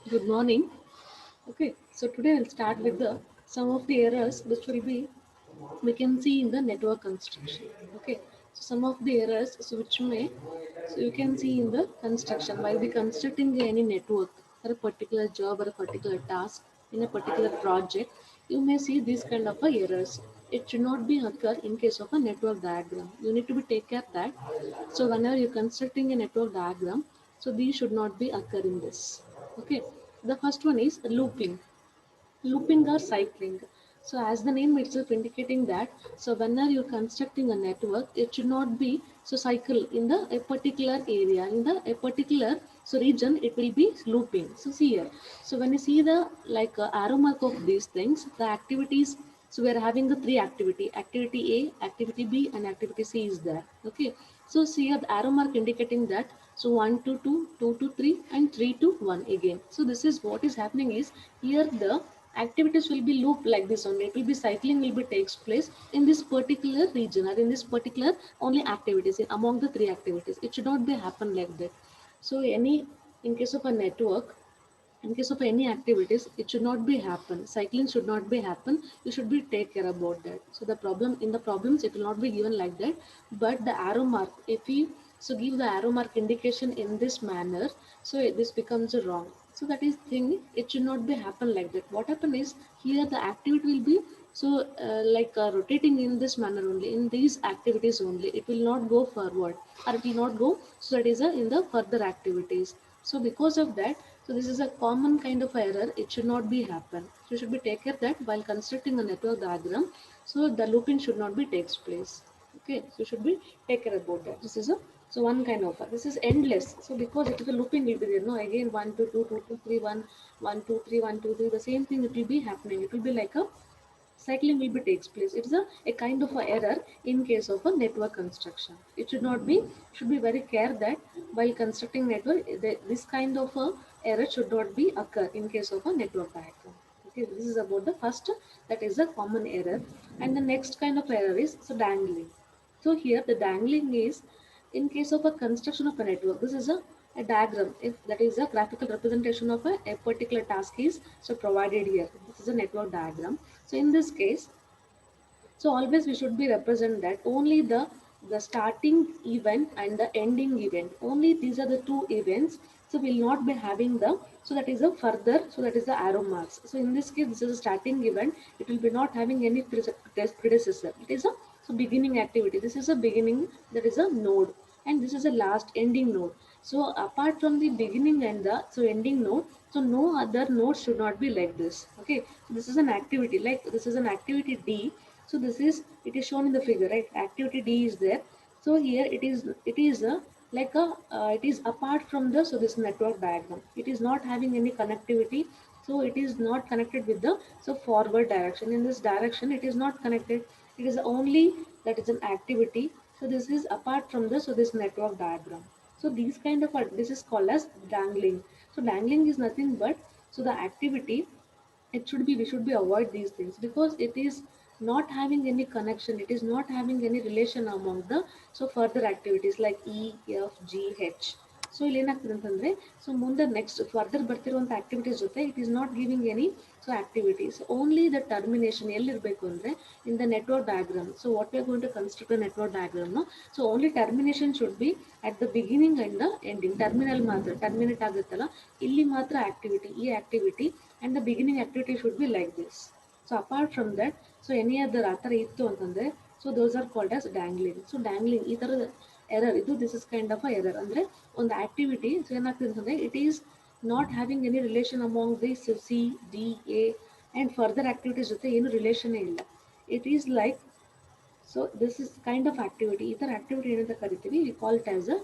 Good morning. Okay, so today I'll start with the some of the errors which will be we can see in the network construction. Okay, so some of the errors which may you can see in the construction while we constructing any network or a particular job or a particular task in a particular project, you may see these kind of errors. It should not be occur in case of a network diagram. You need to be take care that. So whenever you're constructing a network diagram, so these should not be occur in this. Okay, the first one is looping or cycling. So as the name itself indicating that, so whenever you're constructing a network, it should not be so cycle in the a particular area, in the a particular so region, it will be looping. So see here. So when you see the like arrow mark of these things, the activities. So we are having the three activity A, activity B, and activity C is there. Okay. So see here the arrow mark indicating that. So 1 to 2, 2 to 3, and 3 to 1 again. So this is what is happening is here the activities will be looped like this only. It will be cycling will be takes place in this particular region or in this particular only activities in among the three activities. It should not be happen like that. So any in case of a network, in case of any activities, it should not be happen. Cycling should not be happen. You should be take care about that. So the problem in the problems it will not be given like that. But the arrow mark, if you so give the arrow mark indication in this manner, so this becomes a wrong. So that is thing. It should not be happen like that. What happen is here the activity will be so rotating in this manner only in these activities only. It will not go forward or it will not go. So that is a in the further activities. So because of that, so this is a common kind of error. It should not be happen. So you should be take care that while constructing a network diagram, so the looping should not be takes place. Okay, so you should be take care about that. This is a so one kind of this is endless. So because it is a looping will be there. No, again 1 2 2 2 2 3 1 1 2 3 1 2 3. The same thing it will be happening. It will be like a cycling will be takes place. It's a kind of a error in case of a network construction. It should not be should be very care that while constructing network this kind of a error should not be occur in case of a network diagram. Okay, this is about the first, that is a common error. And the next kind of error is so dangling. So here the dangling is in case of a construction of a network. This is a diagram. If that is a graphical representation of a particular task is so provided here. This is a network diagram. So in this case, so always we should be represent that only the starting event and the ending event. Only these are the two events. So we'll not be having the so that is a further so that is the arrow marks. So in this case, this is a starting event. It will be not having any predecessor. It is a so beginning activity. This is a beginning, that is a node, and this is a last ending node. So apart from the beginning and the so ending node, so no other node should not be like this. Okay, so this is an activity like this is an activity D. So this is it is shown in the figure, right? Activity D is there. So here it is a like a it is apart from the so this network diagram. It is not having any connectivity. So it is not connected with the so forward direction. In this direction, it is not connected. It is only that is an activity. So this is apart from the so this network diagram. So these kind of this is called as dangling. So dangling is nothing but so the activity, it should be we should be avoid these things because it is not having any connection. It is not having any relation among the so further activities like E F G H. So ಇಲ್ಲಿ ಏನಾಗ್ತದೆ ಅಂತಂದ್ರೆ so ಮುಂದೆ next further ಬರ್ತಿರುವಂತ activities ಜೊತೆ it is not giving any so activities only the termination ಎಲ್ಲಿರಬೇಕು ಅಂದ್ರೆ in the network diagram. So what we are going to construct a network diagram, so only termination should be at the beginning and the ending. Terminal ಮಾತ್ರ terminate ಆಗುತ್ತಲ್ಲ ಇಲ್ಲಿ ಮಾತ್ರ activity ಈ activity and the beginning activity should be like this. So apart from that, so any other ಆ ಥರ ಇತ್ತು ಅಂತಂದ್ರೆ so those are called as dangling. So dangling ಈ ಥರದ ಎರರ್ ಇದು this is kind of a error. ಅಂದ್ರೆ ಒಂದು activity so ಏನಾಗ್ತದೆ ಅಂತಂದ್ರೆ it is not having any relation among the C D A and further activities ಜೊತೆ ಏನು ರಿಲೇಷನ್ನೇ ಇಲ್ಲ. It is like so this is kind of activity. ಈ ಥರ ಆಕ್ಟಿವಿಟಿ ಏನಂತ ಕರಿತೀವಿ, we call it as a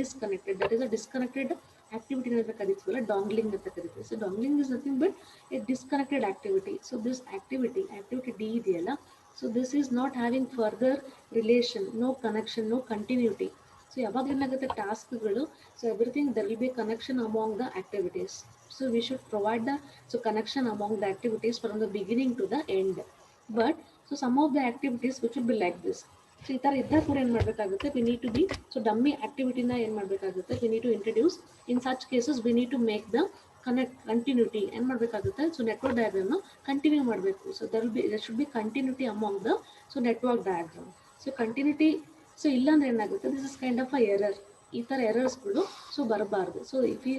disconnected. That is a disconnected activity ಅಂತ ಕರಿತೀವಲ್ಲ, ಡಾಂಗ್ಲಿಂಗ್ ಅಂತ ಕರಿತೀವಿ. So dangling is nothing but A disconnected activity. So this activity D ಇದೆಯಲ್ಲ, so this is not having further relation, no connection, no continuity. So ಯಾವಾಗ ಏನಾಗುತ್ತೆ ಟಾಸ್ಕ್ಗಳು, so everything there will be connection among the activities. So we should provide the so connection among the activities from the beginning to the end. But so some of the activities which will be like this. So ಈ ಥರ ಇದ್ದಾಗ ಕೂಡ ಏನು ಮಾಡಬೇಕಾಗುತ್ತೆ, we need to be so dummy ಆಕ್ಟಿವಿಟಿನ ಏನು ಮಾಡಬೇಕಾಗುತ್ತೆ, we need to introduce. In such cases we need to make the connect continuity ಏನು ಮಾಡಬೇಕಾಗುತ್ತೆ. ಸೊ ನೆಟ್ವರ್ಕ್ ಡಯಾಗ್ರಾಮ್ನ ಕಂಟಿನ್ಯೂ ಮಾಡಬೇಕು. So there should be continuity among the so network diagram. So continuity so ಇಲ್ಲಾಂದ್ರೆ ಏನಾಗುತ್ತೆ, this is kind of a error. ಈ ಥರ ಎರರ್ಸ್ಗಳು so ಬರಬಾರ್ದು. So if you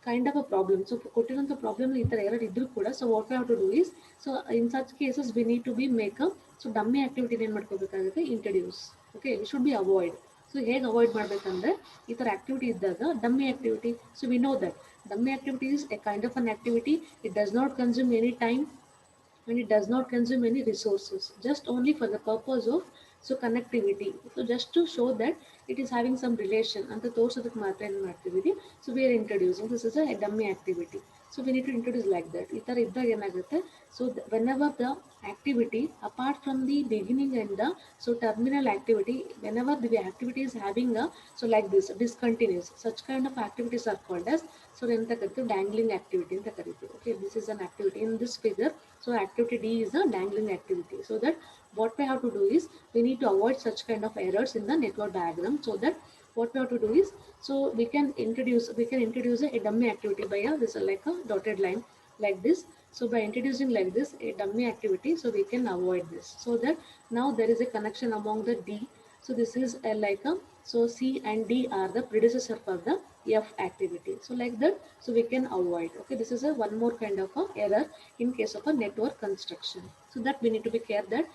kind of a problem, so ಕೊಟ್ಟಿರೋಂಥ problem ಈ ಥರ ಎರರ್ ಇದ್ರೂ ಕೂಡ, so what we have to do is, so in such cases we need to be make a so dummy ಆಕ್ಟಿವಿಟಿನ ಏನು ಮಾಡ್ಕೋಬೇಕಾಗುತ್ತೆ, introduce. Okay, we should be avoid. So ಹೇಗೆ avoid ಮಾಡಬೇಕಂದ್ರೆ, ಈ ಥರ ಆಕ್ಟಿವಿಟಿ ಇದ್ದಾಗ dummy activity, so we know that dummy activity is a kind of an activity. It does not consume any time and it does not consume any resources, just only for the purpose of so connectivity. So just to show that it is having some relation ಅಂತ ತೋರ್ಸೋದಕ್ಕೆ ಮಾತ್ರ ಏನು ಮಾಡ್ತಿದ್ದೀವಿ, so we are introducing this is a dummy activity. So we need to introduce like that. ಈ ಥರ ಇದ್ದಾಗ ಏನಾಗುತ್ತೆ, so whenever the activity apart from the beginning and the so terminal activity, whenever the activity is having a so like this discontinuous, such kind of activities are called as so ಎಂತ ಕರಿತೀವಿ, dangling activity ಅಂತ ಕರಿತೀವಿ. Okay, this is an activity in this figure. So activity D is a dangling activity. So that what we have to do is we need to avoid such kind of errors in the network diagram. So that what we have to do is, so we can introduce a dummy activity by a this is like a dotted line like this. So by introducing like this a dummy activity, so we can avoid this. So that now there is a connection among the D. So this is a like a, so C and D are the predecessor for the F activity. So like that, so we can avoid. Okay, this is a one more kind of a error in case of a network construction. So that we need to be clear that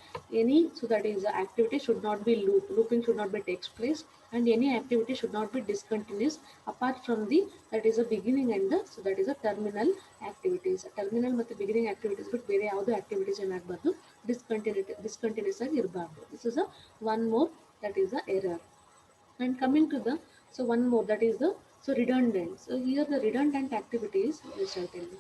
any, so that is a activity should not be looping should not be takes place, and any activity should not be discontinuous apart from the that is a beginning and the so that is a terminal activities. Terminal ಮತ್ತು beginning activities ಬಿಟ್ಟು ಬೇರೆ ಯಾವುದೇ activities ಏನಾಗಬಾರ್ದು, discontinuous ಆಗಿ ಇರಬಾರ್ದು. This is a one more, that is a error. And coming to the so one more, that is the so redundant. So here the redundant activities, which I tell you.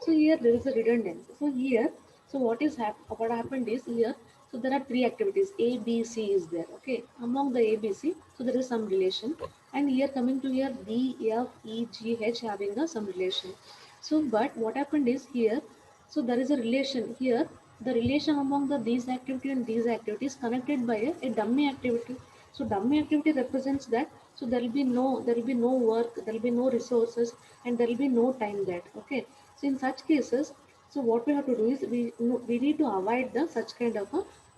So here there is a redundant. So here, so what happened is here, so there are three activities. A, B, C is there. Okay, among the A, B, C, so there is some relation. And here coming to here, D, F, E, G, H having a some relation. So but what happened is here, so there is a relation here. The relation among the these activity and these activities connected by a dummy activity. So dummy activity represents that. So there will be no work, there will be no resources, and there will be no time that. Okay. So in such cases, so what we have to do is we need to avoid the such kind of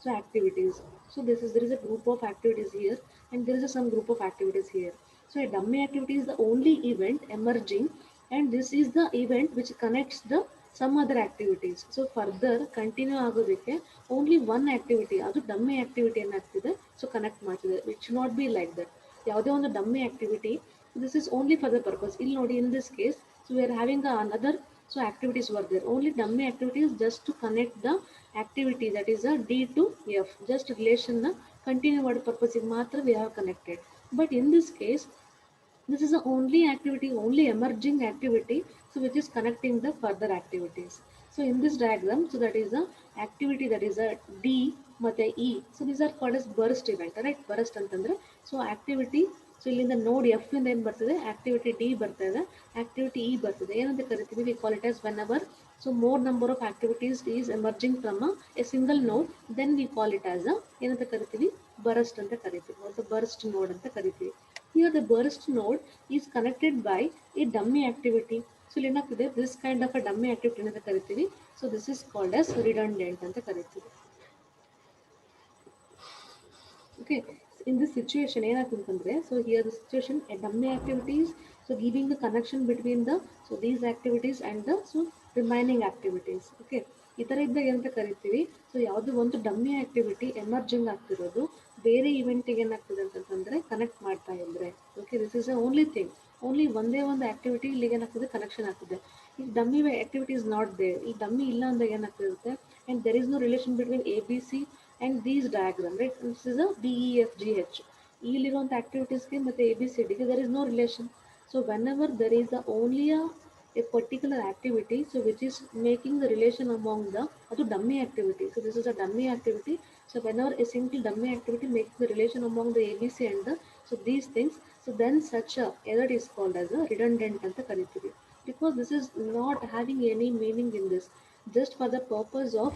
so activities. So there is a group of activities here, and there is some group of activities here. So a dummy activity is the only event emerging, and this is the event which connects the some other activities. So further continue ಆಗೋದಕ್ಕೆ only one activity, ಅದು dummy activity ಏನಾಗ್ತಿದೆ, so connect ಮಾಡ್ತಿದೆ. It should not be like that. ಯಾವುದೇ ಒಂದು dummy activity, this is only for the purpose. ಇಲ್ಲಿ ನೋಡಿ, ಇನ್ this case, so we are having another so activities were there. Only dummy activities just to connect the activity, that is a D to F. Just relation the continue word purpose matra we have connected. But in this case, this is the only activity, only emerging activity, so which is connecting the further activities. So in this diagram, so that is a activity, that is a D ಮತ್ತೆ E. So these are called as burst event, right? Burst ಅಂತಂದ್ರೆ so activity, so ಇಲ್ಲಿಂದ ನೋಡಿ F ಇಂದ ಏನು ಬರ್ತದೆ, activity D ಬರ್ತದೆ, activity E ಬರ್ತದೆ. ಏನಂತ ಕರಿತೀವಿ, we call it as whenever so more number of activities is emerging from a single node, then we call it as ಏನಂತ ಕರಿತೀವಿ, ಬರಸ್ಟ್ ಅಂತ ಕರಿತೀವಿ, ಅಥವಾ ಬರ್ಸ್ಟ್ ನೋಡ್ ಅಂತ ಕರಿತೀವಿ. Here the burst node is connected by a dummy activity. So ಇಲ್ಲಿ ಏನಾಗ್ತಿದೆ, this kind of a dummy activity ಅಂತ ಕರಿತೀವಿ. So this is called as redundant ಅಂತ ಕರಿತೀವಿ. Okay, in this situation ಏನಾಗ್ತಂತಂದ್ರೆ, so here the situation a dummy activities, so giving the connection between the so these activities and the so remaining activities. Okay, ಈ ಥರ ಇದ್ದಾಗ ಏನಂತ ಕರಿತೀವಿ, so ಯಾವುದೋ ಒಂದು dummy activity emerging ಆಗ್ತಿರೋದು ಬೇರೆ ಇವೆಂಟಿಗೆ ಏನಾಗ್ತದೆ ಅಂತಂದ್ರೆ ಕನೆಕ್ಟ್ ಮಾಡ್ತಾ ಇದ್ರೆ. Okay, this is a only thing, only ಒಂದೇ ಒಂದು ಆಕ್ಟಿವಿಟಿ ಇಲ್ಲಿಗೆ ಏನಾಗ್ತದೆ, ಕನೆಕ್ಷನ್ ಆಗ್ತದೆ. ಈ dummy activity is not there, ಈ ಡಮ್ಮಿ ಇಲ್ಲ ಅಂದಾಗ ಏನಾಗ್ತಿರುತ್ತೆ, and there is no relation between A B C and these diagram, right? This is a D, E, F, G, H. ಇಲ್ಲಿರುವಂಥ ಆಕ್ಟಿವಿಟೀಸ್ಗೆ ಮತ್ತು ಎ ಬಿ ಸಿ ಡಿಗೆ there is no relation. So whenever there is only a particular activity, so which is making the relation among the ಅದು dummy activity. So this is a dummy activity. So whenever a single dummy activity makes the relation among the A, B, C and the so these things, so then such a error is called as a redundant ಅಂತ ಕರಿತೀವಿ. Because this is not having any meaning in this, just for the purpose of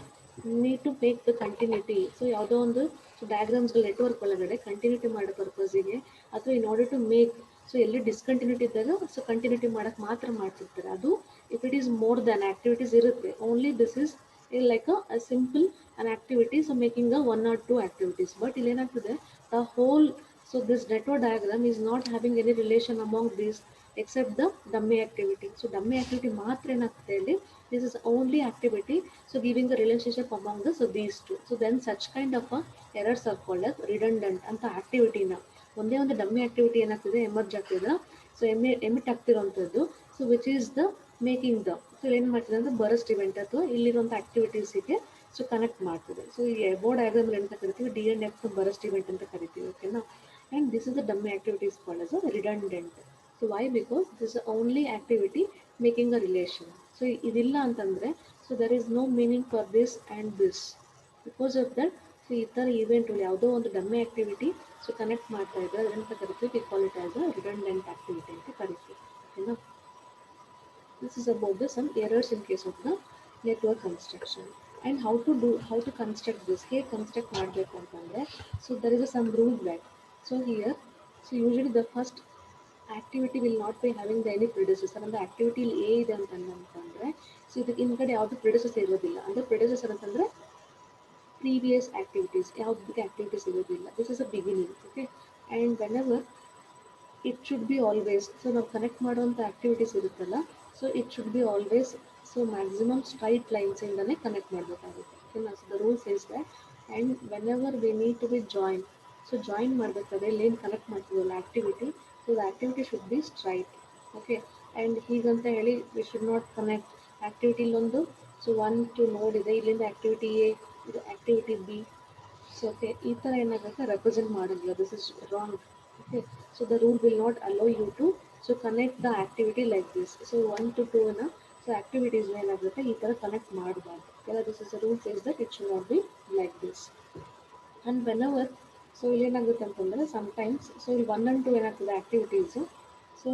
need to make the continuity. So ಯಾವುದೋ ಒಂದು ಡಯಾಗ್ರಾಮ್ಸ್ಗಳ network ಒಳಗಡೆ continuity ಮಾಡೋ ಪರ್ಪಸ್ಸಿಗೆ, ಅಥವಾ in order to make so ಎಲ್ಲಿ ಡಿಸ್ಕಂಟಿನ್ಯೂಟಿ ಇದ್ದಾಗ ಸೊ ಕಂಟಿನ್ಯೂಟಿ ಮಾಡಕ್ಕೆ ಮಾತ್ರ ಮಾಡ್ತಿರ್ತಾರೆ. ಅದು if it is more than activities ಇರುತ್ತೆ, only this is like a simple an activity, so making a 1 or 2 activities. But ಇಲ್ಲಿ ಏನಾಗ್ತದೆ, the whole, so this network diagram is not having any relation among these except the dummy activity. So dummy activity ಮಾತ್ರ ಏನಾಗ್ತದೆ ಇಲ್ಲಿ, this is only activity, so giving a relationship among the, so these two. So then such kind of errors are called as redundant ಅಂತ ಆಕ್ಟಿವಿಟಿನ ಒಂದೇ ಒಂದು dummy activity ಏನಾಗ್ತದೆ emerge ಆಗ್ತದೆ, so emit ಆಗ್ತಿರೋಂಥದ್ದು, so which is the making the, so ಏನು ಮಾಡ್ತದೆ ಅಂದರೆ ಬರಸ್ಟ್ ಇವೆಂಟ್ ಅಥವಾ ಇಲ್ಲಿರುವಂಥ ಆಕ್ಟಿವಿಟೀಸಿಗೆ ಸೊ ಕನೆಕ್ಟ್ ಮಾಡ್ತದೆ. ಸೊ ಈ ಎಬೋ ಡಯಾಗ್ರಾಮ್ ಅಂತ ಕರಿತೀವಿ, D N F burst event ಅಂತ ಕರಿತೀವಿ, ಓಕೆನಾ. And this is the dummy activities called as a redundant. So why, because this is only activity making a relation. ಸೊ ಇದಿಲ್ಲ ಅಂತಂದರೆ, so there is no meaning for this and this. Because of that, so ಈ ಥರ ಇವೆಂಟಲ್ಲಿ ಯಾವುದೋ ಒಂದು dummy activity so connect ಮಾಡ್ತಾ ಇದ್ದಾರೆ, ಅದನ್ನು ಕರಿತೀವಿ, we call it as a redundant activity ಅಂತ ಕರಿತೀವಿ, ಓಕೆನಾ. This is about the some errors in case of the network construction. And how to construct this, ಹೇಗೆ ಕನ್ಸ್ಟ್ರಕ್ಟ್ ಮಾಡಬೇಕು ಅಂತಂದರೆ, so there is a some rule back. So here, so usually the first activity will not be having the any predecessor. ಅಂದರೆ activity A ಇದೆ ಅಂತಂದರೆ, so ಇದಕ್ಕೆ ಹಿಂದ್ಗಡೆ ಯಾವುದು ಪ್ರಿಡೆಸೆಸರ್ ಇರೋದಿಲ್ಲ. ಅಂದರೆ ಪ್ರಿಡೆಸೆಸರ್ ಅಂತಂದರೆ ಪ್ರೀವಿಯಸ್ ಆಕ್ಟಿವಿಟೀಸ್, ಯಾವುದಕ್ಕೆ ಆಕ್ಟಿವಿಟೀಸ್ ಇರೋದಿಲ್ಲ. This is a beginning, okay. And whenever it should be always, so ನಾವು ಕನೆಕ್ಟ್ ಮಾಡುವಂಥ ಆಕ್ಟಿವಿಟೀಸ್ ಇರುತ್ತಲ್ಲ, so it should be always, so maximum straight ಲೈನ್ಸಿಂದನೇ ಕನೆಕ್ಟ್ ಮಾಡಬೇಕಾಗುತ್ತೆ, ಓಕೆನಾ. So the rules is that. And whenever we need to be join, so join ಮಾಡಬೇಕಾದ್ರೆ ಏನು connect ಮಾಡ್ತೀವಲ್ಲ activity, so the activity should be straight, okay. And ಹೀಗಂತ ಹೇಳಿ we should not connect activity ಇಲ್ಲೊಂದು, so 1 2 node ಇದೆ, ಇಲ್ಲಿಂದ activity A, ಇದು activity B, so okay, ಈ ಥರ ಏನಾಗುತ್ತೆ ರೆಪ್ರೆಸೆಂಟ್ ಮಾಡೋದಿಲ್ಲ. This is wrong, okay. So the rule will not allow you to so connect the activity like this. So 1 to 2ನ so activities ಏನಾಗುತ್ತೆ ಈ ಥರ ಕನೆಕ್ಟ್ ಮಾಡಬಾರ್ದು, ಓಕೆನಾ. This is the rule says that it should not be like this. And whenever, so ಇಲ್ಲಿ ಏನಾಗುತ್ತೆ ಅಂತಂದರೆ sometimes, so ಇಲ್ಲಿ 1 and 2 ಏನಾಗ್ತದೆ ಆಕ್ಟಿವಿಟೀಸು, ಸೊ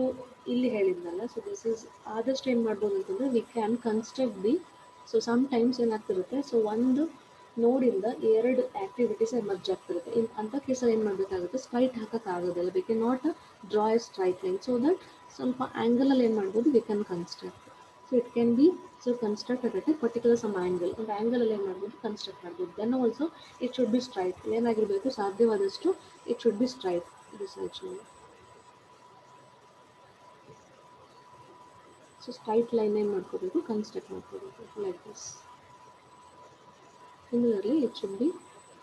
ಇಲ್ಲಿ ಹೇಳಿದ್ನಲ್ಲ, ಸೊ ದಿಸ್ ಇಸ್ ಆದಷ್ಟು ಏನು ಮಾಡ್ಬೋದು ಅಂತಂದರೆ we can construct the, so sometimes ಏನಾಗ್ತಿರುತ್ತೆ, ಸೊ ಒಂದು ನೋಡಿಂದ 2 ಆಕ್ಟಿವಿಟೀಸ್ ಎಮರ್ಜ್ ಆಗ್ತಿರುತ್ತೆ. ಅಂಥ ಕೇಸಲ್ಲಿ ಏನು ಮಾಡಬೇಕಾಗುತ್ತೆ, ಸ್ಟ್ರೈಟ್ ಹಾಕೋಕ್ಕಾಗೋದಿಲ್ಲ, we can not draw a straight line, so that ಸ್ವಲ್ಪ ಆ್ಯಂಗಲಲ್ಲಿ ಏನು ಮಾಡ್ಬೋದು, we can construct. So it can be so constructed at a particular some angle, ಒಂದು ಆ್ಯಂಗಲಲ್ಲಿ ಏನು ಮಾಡ್ಬೋದು ಕನ್ಸ್ಟ್ರಕ್ಟ್ ಮಾಡ್ಬೋದು. Then also it should be straight, ಏನಾಗಿರಬೇಕು ಸಾಧ್ಯವಾದಷ್ಟು it should be straight. This actually, so straight line ಏನು ಮಾಡ್ಕೋಬೇಕು, ಕನ್ಸ್ಟ್ರಕ್ಟ್ ಮಾಡ್ಕೋಬೇಕು like this. Similarly it should be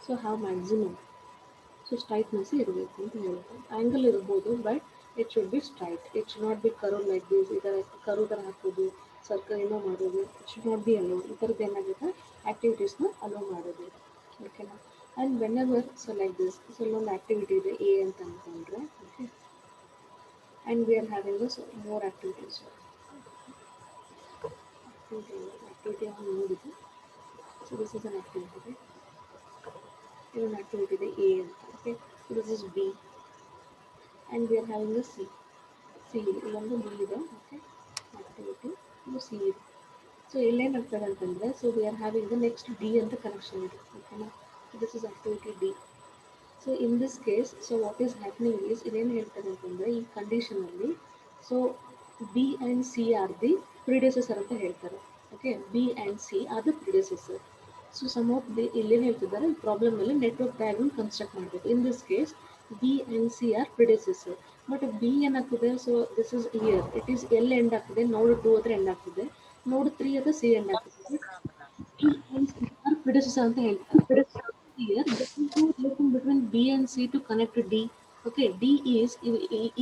so have maximum, so ಸ್ಟ್ರೈಟ್ನೆಸ್ ಇರಬೇಕು ಅಂತ ಹೇಳ್ತಾರೆ. ಆ್ಯಂಗಲ್ ಇರ್ಬೋದು but it should be straight, it should not be curve like this. ಈ ಥರ curve ಥರ ಹಾಕೋದು, ಸರ್ಕಲ್ ಏನೋ ಮಾಡೋದು, it should not be allow. ಈ ಥರದ್ದು ಏನಾಗುತ್ತೆ ಆ್ಯಕ್ಟಿವಿಟೀಸ್ನ ಅಲೋ ಮಾಡೋದು, ಓಕೆನಾ. And whenever so like this, so ಇಲ್ಲೊಂದು ಆ್ಯಕ್ಟಿವಿಟಿ ಇದೆ ಎ ಅಂತ ಅಂದ್ಕೊಂಡ್ರೆ, okay. And we are having the so more activities. Activity ನೋಡಿದ್ದು, so this is an activity, ಇದೊಂದು ಆ್ಯಕ್ಟಿವಿಟಿ ಇದೆ ಎ ಅಂತ, okay. So this is B and we are having the C. ಇಲ್ಲೊಂದು B ಇದೆ, okay, activity, ಇದು C ಇದೆ. So ಇಲ್ಲೇನಾಗ್ತದೆ ಅಂತಂದರೆ, so we are having the next D ಅಂತ ಕನೆಕ್ಷನ್ ಇದೆ, ಓಕೆನಾ. So this is activity D. So in this case, so what is happening is, ಇದೇನು ಹೇಳ್ತಾರೆ ಅಂತಂದರೆ ಈ ಕಂಡೀಷನಲ್ಲಿ, so B and C are the predecessor ಅಂತ ಹೇಳ್ತಾರೆ, okay. B and C are the ಪ್ರಿಡೆಸೆಸರ್. So some of the ಇಲ್ಲೇನು ಹೇಳ್ತಿದ್ದಾರೆ, ಪ್ರಾಬ್ಲಮಲ್ಲಿ ನೆಟ್ವರ್ಕ್ ಡಯಾಗ್ರಾಮ್ ಕನ್ಸ್ಟ್ರಕ್ಟ್ ಮಾಡಬೇಕು. In this case B and C are predecessor, but B ಏನಾಗ್ತದೆ, so this is here, it is L end ಆಗ್ತದೆ, node 2 ಹತ್ರ end ಆಗ್ತದೆ, node 3 ಹತ್ರ C end ಆಗ್ತದೆ. B and C are predecessor ಅಂತ ಹೇಳ್ತಾರೆ. Here there is no relation between B and C to connect to D. Okay, D is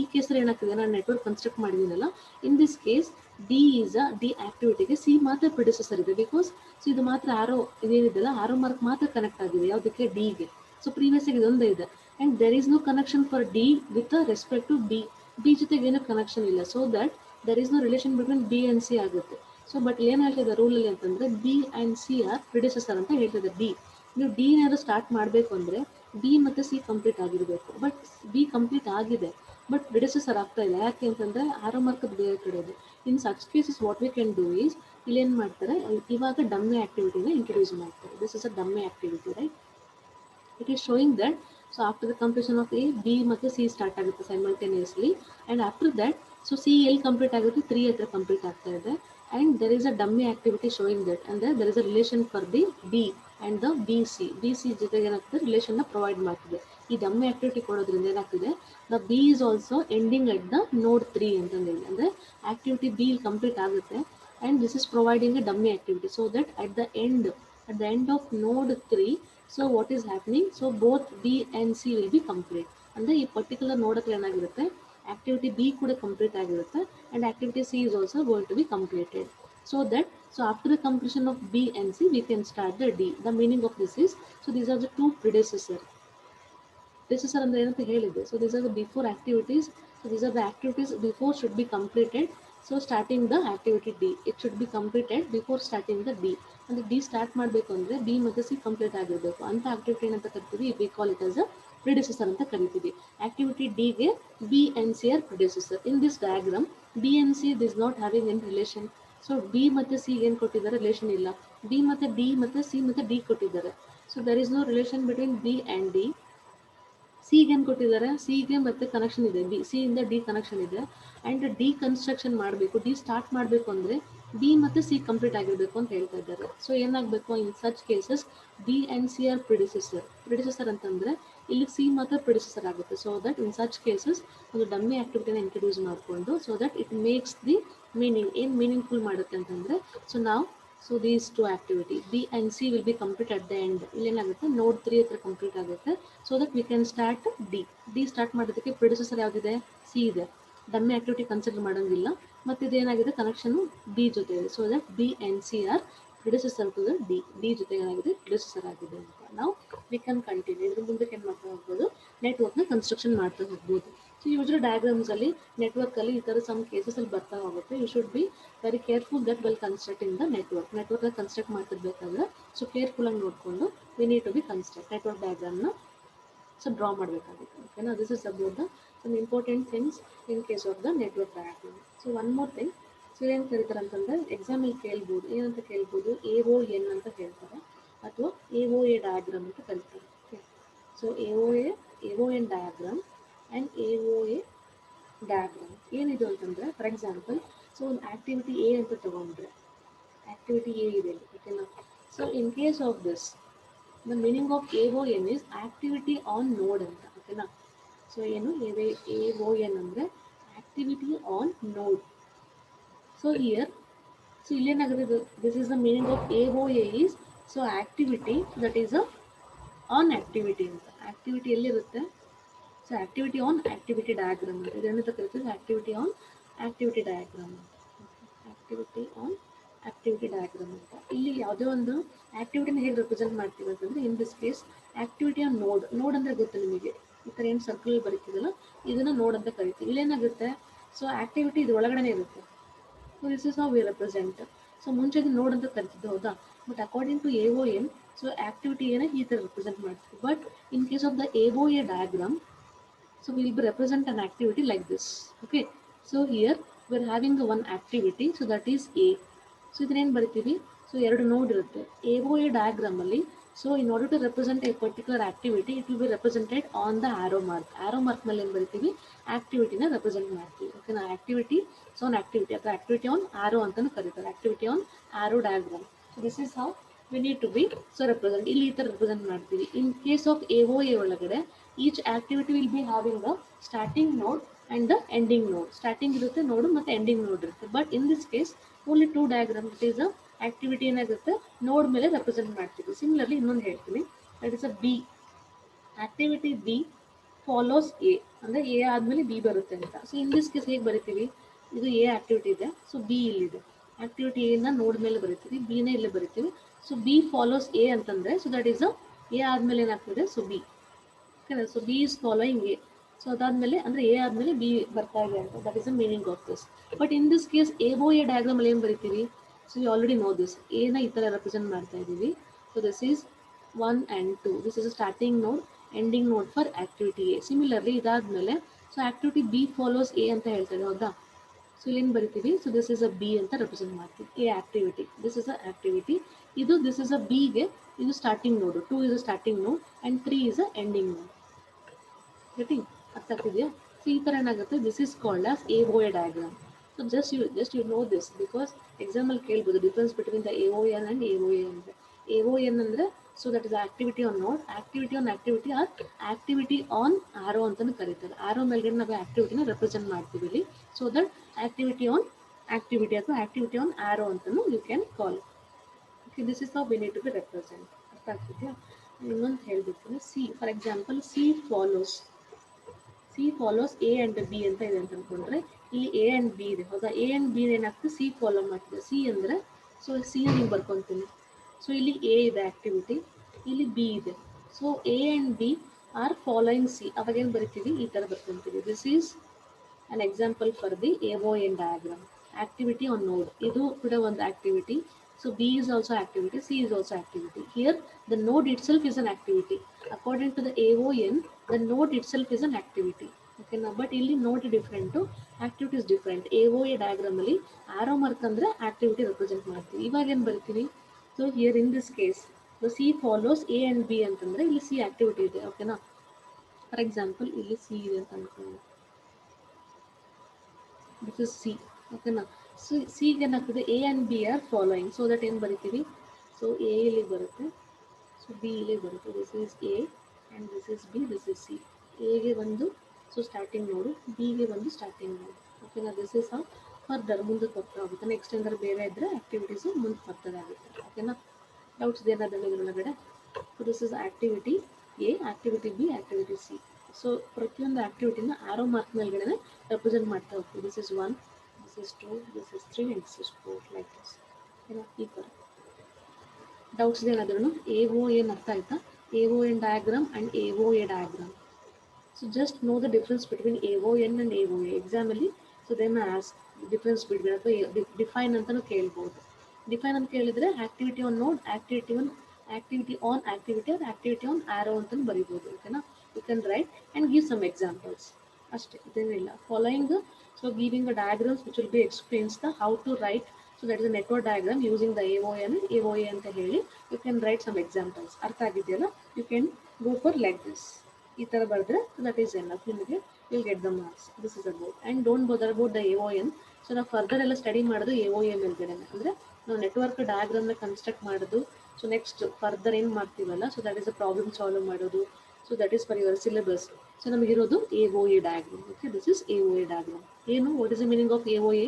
ಈ ಕೇಸಲ್ಲಿ ಏನಾಗ್ತದೆ, ನಾನು ನೆಟ್ವರ್ಕ್ ಕನ್ಸ್ಟ್ರಕ್ಟ್ ಮಾಡಿದ್ದೀನಲ್ಲ, in this case D is a D ಆಕ್ಟಿವಿಟಿಗೆ C ಮಾತ್ರ predecessor ಇದೆ, ಬಿಕಾಸ್ ಸೊ ಇದು ಮಾತ್ರ ಆರೋ ಇದೇನಿದೆಲ್ಲ ಆರೋ ಮಾರ್ಕ್ ಮಾತ್ರ ಕನೆಕ್ಟ್ ಆಗಿದೆ ಯಾವುದಕ್ಕೆ, ಡಿಗೆ. ಸೊ ಪ್ರೀವಿಯಸ್ ಆಗಿ ಇದೊಂದೇ ಇದೆ. And there is no connection for D with respect to B. B ಜೊತೆಗೆ ಏನೋ ಕನೆಕ್ಷನ್ ಇಲ್ಲ, so that there is no relation between B and C ಆಗುತ್ತೆ. ಸೊ ಬಟ್ ಏನು ಹೇಳ್ತಿದೆ ರೂಲಲ್ಲಿ ಅಂತಂದರೆ B and C are predecessor ಅಂತ ಹೇಳ್ತಿದೆ. ಡಿ ನೀವು ಡಿ ಏನಾದ್ರು ಸ್ಟಾರ್ಟ್ ಮಾಡಬೇಕು ಅಂದರೆ ಬಿ ಮತ್ತು ಸಿ ಕಂಪ್ಲೀಟ್ ಆಗಿರಬೇಕು, ಬಟ್ ಬಿ ಕಂಪ್ಲೀಟ್ ಆಗಿದೆ ಬಟ್ ಪ್ರಿಡೆಸೆಸರ್ ಆಗ್ತಾ ಇಲ್ಲ. ಯಾಕೆ ಅಂತಂದರೆ ಆರೋ ಮಾರ್ಕದ ಬೇರೆ ಕಡೆ ಇದೆ. In such cases what we can do is, ಇಲ್ಲೇನು ಮಾಡ್ತಾರೆ, ಇವಾಗ ಡಮ್ಮಿ ಆ್ಯಕ್ಟಿವಿಟಿನ ಇಂಟ್ರೊಡ್ಯೂಸ್ ಮಾಡ್ತಾರೆ. This is a dummy activity, right. It is showing that so after the completion of A B ಮತ್ತು ಸಿ ಸ್ಟಾರ್ಟ್ ಆಗುತ್ತೆ simultaneously. And after that so C ಎಲ್ಲಿ complete ಆಗುತ್ತೆ, 3 ಹತ್ರ ಕಂಪ್ಲೀಟ್ ಆಗ್ತಾ ಇದೆ. And there is a dummy activity showing that, ಅಂದರೆ there is a relation for the B and the B C ಜೊತೆಗೆ ಏನಾಗ್ತದೆ ರಿಲೇಷನ್ನ ಪ್ರೊವೈಡ್ ಮಾಡ್ತಿದೆ. ಈ ಡಮ್ಮಿ ಆಕ್ಟಿವಿಟಿ ಕೊಡೋದ್ರಿಂದ ಏನಾಗ್ತಿದೆ, the B is also ending at the ನೋಡ್ 3 ಅಂತಂದೇಳಿ, ಅಂದರೆ ಆಕ್ಟಿವಿಟಿ ಬಿ ಕಂಪ್ಲೀಟ್ ಆಗುತ್ತೆ. And this is providing A dummy activity so that at the end of node 3, so what is happening, so both B and C will be complete. ಅಂದರೆ ಈ particular node ಹತ್ರ ಏನಾಗಿರುತ್ತೆ, activity B ಕೂಡ complete ಆಗಿರುತ್ತೆ and activity C is also going to be completed. So after the completion of B and C, we can start the D. The meaning of this is, so these are the two predecessors ಅಂದ್ರೆ ಏನಂತ ಹೇಳಿದೆ. So these are the before activities. So these are the activities before should be completed. So starting the activity D, it should be completed before starting the D. ಅಂದರೆ D start ಮಾಡಬೇಕು ಅಂದರೆ B ಮತ್ತು C complete ಆಗಿರಬೇಕು. ಅಂಥ activity ಏನಂತ ಕರಿತೀವಿ, we call it as a predecessor ಅಂತ ಕರಿತೀವಿ. ಆಕ್ಟಿವಿಟಿ ಡಿಗೆ B and C are predecessor. In this diagram B and C this not having an relation. So B ಮತ್ತು ಸಿ ಏನು ಕೊಟ್ಟಿದ್ದಾರೆ, ರಿಲೇಷನ್ ಇಲ್ಲ. ಬಿ ಮತ್ತು ಡಿ ಮತ್ತು ಸಿ ಮತ್ತು ಡಿ ಕೊಟ್ಟಿದ್ದಾರೆ. So there is no relation between B and D. ಸಿಗೆ ಏನು ಕೊಟ್ಟಿದ್ದಾರೆ, ಸಿಗೆ ಮತ್ತೆ ಕನೆಕ್ಷನ್ ಇದೆ, ಬಿ ಸಿ ಇಂದ ಡಿ ಕನೆಕ್ಷನ್ ಇದೆ. ಆ್ಯಂಡ್ ಡಿ ಕನ್ಸ್ಟ್ರಕ್ಷನ್ ಮಾಡಬೇಕು, ಡಿ ಸ್ಟಾರ್ಟ್ ಮಾಡಬೇಕು ಅಂದರೆ ಬಿ ಮತ್ತು ಸಿ ಕಂಪ್ಲೀಟ್ ಆಗಿರಬೇಕು ಅಂತ ಹೇಳ್ತಾ ಇದ್ದಾರೆ. ಸೊ ಏನಾಗಬೇಕು, in such cases B and C are predecessor ಅಂತಂದರೆ ಇಲ್ಲಿ ಸಿ ಮಾತ್ರ ಪ್ರಿಡಿಸೆಸರ್ ಆಗುತ್ತೆ. So that in such cases ಒಂದು ಡಮ್ಮಿ ಆಕ್ಟಿವಿಟಿನ ಇಂಟ್ರೊಡ್ಯೂಸ್ ಮಾಡಿಕೊಂಡು, so that it makes the meaning, ಏನು ಮೀನಿಂಗ್ಫುಲ್ ಮಾಡುತ್ತೆ ಅಂತಂದರೆ, so these two activity B and C will be complete at the end. ಇಲ್ಲೇನಾಗುತ್ತೆ, ನೋಡ್ 3 ಹತ್ರ ಕಂಪ್ಲೀಟ್ ಆಗುತ್ತೆ. So that we can start D start ಮಾಡೋದಕ್ಕೆ ಪ್ರಿಡೆಸೆಸರ್ ಯಾವುದಿದೆ, ಸಿ ಇದೆ. ಡಮ್ಮಿ ಆಕ್ಟಿವಿಟಿ ಕನ್ಸಿಡರ್ ಮಾಡೋಂಗಿಲ್ಲ. ಮತ್ತು ಇದೇನಾಗಿದೆ, ಕನೆಕ್ಷನು ಬಿ ಜೊತೆ ಇದೆ. So that B and C are predecessor to the D ಜೊತೆ ಏನಾಗಿದೆ, ಪ್ರಿಡೆಸೆಸರ್ ಆಗಿದೆ ಅಂತ. ನಾವು ವಿ ಕ್ಯಾನ್ ಕಂಟಿನ್ಯೂ. ಇದ್ರ ಮುಂದಕ್ಕೆ ಏನು ಮಾಡ್ತಾ ಹೋಗ್ಬೋದು, ನೆಟ್ವರ್ಕ್ನ ಕನ್ಸ್ಟ್ರಕ್ಷನ್ ಮಾಡ್ತಾ ಹೋಗ್ಬೋದು. ಸೊ ಯೂಶಲಿ ಡಯಾಗ್ರಾಮ್ಸಲ್ಲಿ ನೆಟ್ವರ್ಕಲ್ಲಿ ಈ ಥರ ಸಮ್ ಕೇಸಸಲ್ಲಿ ಬರ್ತಾ ಹೋಗುತ್ತೆ. You should be very careful that well constructing the ನೆಟ್ವರ್ಕ್ನ ಕನ್ಸ್ಟ್ರಕ್ಟ್ ಮಾಡ್ತಿರ್ಬೇಕಾದ್ರೆ ಸೊ ಕೇರ್ಫುಲ್ಲಾಗಿ ನೋಡಿಕೊಂಡು we need to be construct network ಡಯಾಗ್ರಾಮ್ನ ಸೊ ಡ್ರಾ ಮಾಡಬೇಕಾಗುತ್ತೆ. ಓಕೆನಾ, this is about the some important things in case of the network diagram. So one more thing, so ಏನು ಕರೀತಾರೆ ಅಂತಂದರೆ ಎಕ್ಸಾಮಲ್ಲಿ ಕೇಳ್ಬೋದು, ಏನಂತ ಕೇಳ್ಬೋದು, ಎ ಒ ಎನ್ ಅಂತ ಹೇಳ್ತಾರೆ ಅಥವಾ ಎ ಒ ಎ ಡಯಾಗ್ರಾಮ್ ಅಂತ ಕರೀತಾರೆ. Okay, so A O N diagram and A O A diagram ಏನಿದು ಅಂತಂದರೆ, ಫಾರ್ ಎಕ್ಸಾಂಪಲ್ ಸೊ ಒಂದು ಆ್ಯಕ್ಟಿವಿಟಿ ಎ ಅಂತ ತೊಗೊಂಡ್ರೆ, ಆ್ಯಕ್ಟಿವಿಟಿ ಎ ಇದೆ, ಓಕೆನಾ. So in case of this the meaning of A O N is activity on node ಅಂತ, ಓಕೆನಾ. So ಏನು ಎ ಒ ಎನ್ ಅಂದರೆ activity on node. So here, so ಇಲ್ಲೇನಾಗುತ್ತೆ, this is the meaning of A O A is so activity that is a on activity ಅಂತ. Activity ಎಲ್ಲಿರುತ್ತೆ, so activity on activity diagram ಅಂತ. ಇದನ್ನು ಕರಿತೀವಿ activity on activity diagram ಅಂತ. Activity on activity diagram ಅಂತ. ಇಲ್ಲಿ ಯಾವುದೇ ಒಂದು ಆ್ಯಕ್ಟಿವಿಟಿನ ಹೇಗೆ ರೆಪ್ರೆಸೆಂಟ್ ಮಾಡ್ತೀವಿ ಅಂತಂದರೆ, ಇನ್ ದಿಸ್ ಕೇಸ್ ಆ್ಯಕ್ಟಿವಿಟಿ ಆನ್ ನೋಡ್ ಅಂದರೆ ಗೊತ್ತು ನಿಮಗೆ, ಈ ಥರ ಏನು ಸರ್ಕಲ್ ಬರೀತಿದಲ್ಲ ಇದನ್ನು ನೋಡ್ ಅಂತ ಕರಿತೀವಿ. ಇಲ್ಲೇನಾಗುತ್ತೆ, ಸೊ ಆ್ಯಕ್ಟಿವಿಟಿ ಇದು ಒಳಗಡೆ ಇರುತ್ತೆ. So this is how we represent. So ಮುಂಚೆ ನೋಡ್ ಅಂತ ಕರಿತಿದ್ದು, ಹೌದಾ. But according to A O N, so activity ಏನೇ ಈ ಥರ ರೆಪ್ರೆಸೆಂಟ್ ಮಾಡ್ತೀವಿ. But in case of the A O A diagram, so we will be represent an activity like this. Okay, so here we are having the one activity, so that is A. So ಇದನ್ನೇನು ಬರಿತೀವಿ, so ಎರಡು node ಇರುತ್ತೆ A O A diagram ಅಲ್ಲಿ. So in order to represent a particular activity, it will be represented on the arrow mark ಮೇಲೆ ಏನು ಬರಿತೀವಿ, ಆಕ್ಟಿವಿಟಿನ represent ಮಾಡ್ತೀವಿ. ಓಕೆನಾ, ಆಕ್ಟಿವಿಟಿ, ಸೊ ಆನ್ ಆಕ್ಟಿವಿಟಿ ಅಥವಾ ಆಕ್ಟಿವಿಟಿ ಆನ್ ಆರೋ ಅಂತಲೂ ಕರೀತಾರೆ, activity on arrow diagram. So this is how we need to be so represent. ಇಲ್ಲಿ ಈ ಥರ ರೆಪ್ರೆಸೆಂಟ್ ಮಾಡ್ತೀವಿ. In case of A O A ಒಳಗಡೆ each activity will be having the starting node and the ending node. Starting ಇರುತ್ತೆ ನೋಡು ಮತ್ತು ending ನೋಡ್ ಇರುತ್ತೆ. But in this case only two diagram. It is a activity ಏನಾಗುತ್ತೆ, ನೋಡ್ ಮೇಲೆ represent ಮಾಡ್ತೀವಿ. ಸಿಮಿಲರ್ಲಿ ಇನ್ನೊಂದು ಹೇಳ್ತೀನಿ, that is a B. Activity B follows A, ಅಂದರೆ ಎ ಆದಮೇಲೆ ಬಿ ಬರುತ್ತೆ ಅಂತ. ಸೊ ಇನ್ ದಿಸ್ ಕೇಸ್ ಹೇಗೆ ಬರಿತೀವಿ, ಇದು ಎ ಆಕ್ಟಿವಿಟಿ ಇದೆ, ಸೊ ಬಿ ಇಲ್ಲಿದೆ. ಆಕ್ಟಿವಿಟಿ ಎನ ನೋಡ್ ಮೇಲೆ ಬರಿತೀವಿ, ಬಿನ ಇಲ್ಲೇ ಬರಿತೀವಿ. ಸೊ ಬಿ ಫಾಲೋಸ್ ಎ ಅಂತಂದರೆ, so that is a A ಆದಮೇಲೆ ಏನಾಗ್ತದೆ, so B. So B is following A. So ಅದಾದಮೇಲೆ ಅಂದರೆ ಎ ಆದಮೇಲೆ ಬಿ ಬರ್ತಾ ಇದೆ ಅಂತ. That is the meaning of this. But in this case A O A ಡಯಾಗ್ರಾಮಲ್ಲಿ ಏನು ಬರಿತೀವಿ, so you already know this, ಎನ ಈ ಥರ ರೆಪ್ರೆಸೆಂಟ್ ಮಾಡ್ತಾ ಇದ್ದೀವಿ. So this is 1 and 2. This is a starting node, ending node for activity A. Similarly ಇದಾದಮೇಲೆ so activity B follows A ಅಂತ ಹೇಳ್ತಾರೆ, ಹೌದಾ. ಸೊ ಇಲ್ಲೇನು ಬರಿತೀವಿ, so this is a B ಅಂತ ರೆಪ್ರೆಸೆಂಟ್ ಮಾಡ್ತೀವಿ. A activity, this is a activity, ಇದು this is a ಬಿಗೆ ಇದು starting node, 2 is a starting node and 3 is a ending node. Getting ಅರ್ಥ ಆಗ್ತಿದೆಯಾ? ಸೊ ಈ ಥರ ಏನಾಗುತ್ತೆ, this is called as AOA diagram. So just you know this because ಎಕ್ಸಾಮಲ್ಲಿ ಕೇಳ್ಬೋದು difference between the AON and AOA ಅಂದರೆ. AON ಅಂದರೆ so that is activity on node, activity on activity or activity on arrow ಅಂತಲೂ ಕರೀತಾರೆ. Arrow ಮೇಲ್ಗಡೆ ನಾವು ಆಕ್ಟಿವಿಟಿನ represent ಮಾಡ್ತೀವಿ ಇಲ್ಲಿ. So that activity on activity ಅಥವಾ ಆಕ್ಟಿವಿಟಿ ಆನ್ ಆರೋ ಅಂತಲೂ you can call. Okay, this is how we need to be represent. ಅರ್ಥ ಆಗ್ತಿದೆಯಾ? ಇನ್ನೊಂದು ಹೇಳ್ಬಿಡ್ತೀನಿ. See for example C follows A and B ಅಂತ ಇದೆ ಅಂತ ಅಂದ್ಕೊಂಡ್ರೆ, ಇಲ್ಲಿ ಎ ಆ್ಯಂಡ್ ಬಿ ಇದೆ ಹೌದಾ? ಎ ಆ್ಯಂಡ್ ಬಿ ಏನಾಗ್ತದೆ, ಸಿ ಫಾಲೋ ಮಾಡ್ತಿದೆ. ಸಿ ಅಂದರೆ ಸೊ ಸಿ ನೀವು ಬರ್ಕೊತೀನಿ. ಸೊ ಇಲ್ಲಿ ಎ ಇದೆ ಆಕ್ಟಿವಿಟಿ, ಇಲ್ಲಿ ಬಿ ಇದೆ. So A and B are following C. ಅವಾಗೇನು ಬರಿತೀವಿ, ಈ ಥರ ಬರ್ಕೊತೀವಿ. This is an example for the AON diagram. Activity on node. Idu kuda one activity. So B is also activity, C is also activity. Here the node itself is an activity. According to the AON, the node itself is an activity. Okay, now but ಇಲ್ಲಿ node different to activity is different. AOA diagram ಅಲ್ಲಿ arrow mark ಅಂದ್ರೆ activity represent ಮಾಡ್ತೀವಿ. ಇವಾಗ ಏನು ಬರ್ತೀವಿ? So here in this case, the C follows A and B ಅಂತಂದ್ರೆ ಇಲ್ಲಿ C activity ಇದೆ. ಓಕೆನಾ? ಫಾರ್ ಎಕ್ಸಾಂಪಲ್ ಇಲ್ಲಿ C ಇದೆ ಅಂತ ಅನ್ಕೊಳ್ಳಿ. This is C. ಓಕೆನಾ? ಸೊ ಸಿಗೆ ಏನಾಗ್ತದೆ, A and B are following. So that ಏನು ಬರಿತೀವಿ, ಸೊ ಎ ಇಲ್ಲಿ ಬರುತ್ತೆ, ಸೊ ಬಿ ಇಲ್ಲಿ ಬರುತ್ತೆ. This is A and this is B, this is C. ಎಗೆ ಒಂದು ಸೊ ಸ್ಟಾರ್ಟಿಂಗ್ ನೋಡು, ಬಿಗೆ ಒಂದು ಸ್ಟಾರ್ಟಿಂಗ್ ನೋಡು. ಓಕೆನಾ? ದಿಸ್ ಇಸ್ ಹೌ ಫರ್ದರ್ ಮುಂದಕ್ಕೆ ಹೋಗ್ತಾ ಹೋಗುತ್ತೆ. ನೆಕ್ಸ್ಟ್ ಏನಾದ್ರು ಬೇರೆ ಇದ್ದರೆ ಆ್ಯಕ್ಟಿವಿಟೀಸು ಮುಂದೆ ಫರ್ದರ್ ಆಗುತ್ತೆ. ಓಕೆನಾ? ಡೌಟ್ಸ್ ಏನಾದರೂ ಇದರೊಳಗಡೆ? So this is activity A, activity B, activity C. So ಪ್ರತಿಯೊಂದು ಆ್ಯಕ್ಟಿವಿಟಿನ ಆರೋ ಮಾರ್ಕ್ ಮೇಲ್ಗಡೆ ರೆಪ್ರೆಸೆಂಟ್ ಮಾಡ್ತಾ ಹೋಗ್ತೀವಿ. This is 1, this is 2, this is 3 and this is 4 like this. ಓಕೆನಾ? ಈ ಥರ ಡೌಟ್ಸ್ ಏನಾದ್ರೂ AON ಅರ್ಥ ಆಯ್ತಾ? AON diagram and AOA diagram. So just know the difference between AON and AOA. ಎಕ್ಸಾಮಲ್ಲಿ so then as difference between ಅಥವಾ define ಅಂತಲೂ ಕೇಳ್ಬೋದು. ಡಿಫೈನ್ ಅಂತ ಕೇಳಿದರೆ activity on node, activity on activity or activity on arrow ಅಂತಲೂ ಬರಿಬೋದು. ಓಕೆನಾ? You can write and give some examples ಅಷ್ಟೇ, ಇದೇನಿಲ್ಲ. Following so giving a diagrams which will be explains the how to write. So that is a network diagram using the AON AOA ಅಂತ ಹೇಳಿ you can write some examples. ಅರ್ಥ ಆಗಿದೆಯಲ್ಲ? You can go for like this. ಈ ಥರ ಬರೆದ್ರೆ that is enough, ನಿಮಗೆ will get the marks. This is about and don't bother about the AON. So ನಾವು further ಎಲ್ಲ ಸ್ಟಡಿ ಮಾಡೋದು AOA ಮೇಲ್ಗಡೆ. ಅಂದರೆ ನಾವು ನೆಟ್ವರ್ಕ್ ಡಯಾಗ್ರಾಮ್ನ ಕನ್ಸ್ಟ್ರಕ್ಟ್ ಮಾಡೋದು. ಸೊ ನೆಕ್ಸ್ಟ್ ಫರ್ದರ್ ಏನು ಮಾಡ್ತೀವಲ್ಲ, so that is a problem solve ಮಾಡೋದು. So that is for your syllabus. So ನಮಗಿರೋದು AOA diagram. Okay, this is AOA diagram. ಏನು, what is the meaning of AOA?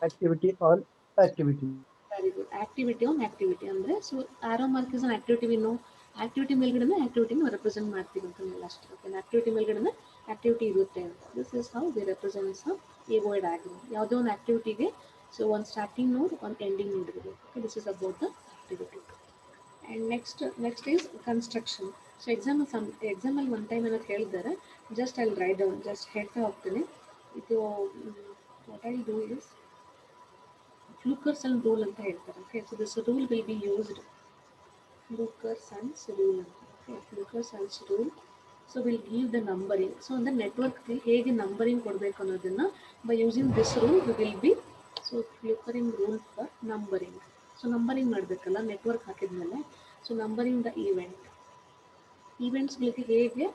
Activity on activity. Very good. Activity on activity ಅಂದರೆ so arrow mark is an activity. We know activity ಮೇಲ್ಗಡೆ ಆಕ್ಟಿವಿಟಿನ represent ಮಾಡ್ತೀವಿ ಅಂತ ಅಷ್ಟೇ. Okay, activity ಮೇಲ್ಗಡೆ activity ಇರುತ್ತೆ ಅಂತ. This is how V represents AOA diagram. ಯಾವುದೇ ಒಂದು ಆಕ್ಟಿವಿಟಿಗೆ ಸೊ ಒಂದು ಸ್ಟಾರ್ಟಿಂಗ್ ನೋಡ್, ಒಂದು ಎಂಡಿಂಗ್ ನೋಡ್ ಇರಬೇಕು. Okay, this is about the activity. And next is construction. So ಎಕ್ಸಾಮಲ್ಲಿ ಒನ್ ಟೈಮ್ ಏನೋ ಕೇಳಿದ್ದಾರೆ, just I will write down, just ಹೇಳ್ತಾ ಹೋಗ್ತೀನಿ. ಇದು what I do is Fulkerson rule ಅಂತ ಹೇಳ್ತಾರೆ. Okay, so this rule will be used. Fulkerson's rule ಅಂತ. Okay, Fulkerson's rule. So will give the numbering. So ಅಂದರೆ ನೆಟ್ವರ್ಕ್ಗೆ ಹೇಗೆ ನಂಬರಿಂಗ್ ಕೊಡಬೇಕು ಅನ್ನೋದನ್ನು by using this rule we will be. So ಫ್ಲೂಕರಿಂಗ್ rule for numbering. So numbering ಮಾಡಬೇಕಲ್ಲ network ಹಾಕಿದ್ಮೇಲೆ. So numbering the ಈವೆಂಟ್ಸ್ಗಳಿಗೆ ಹೇಗೆ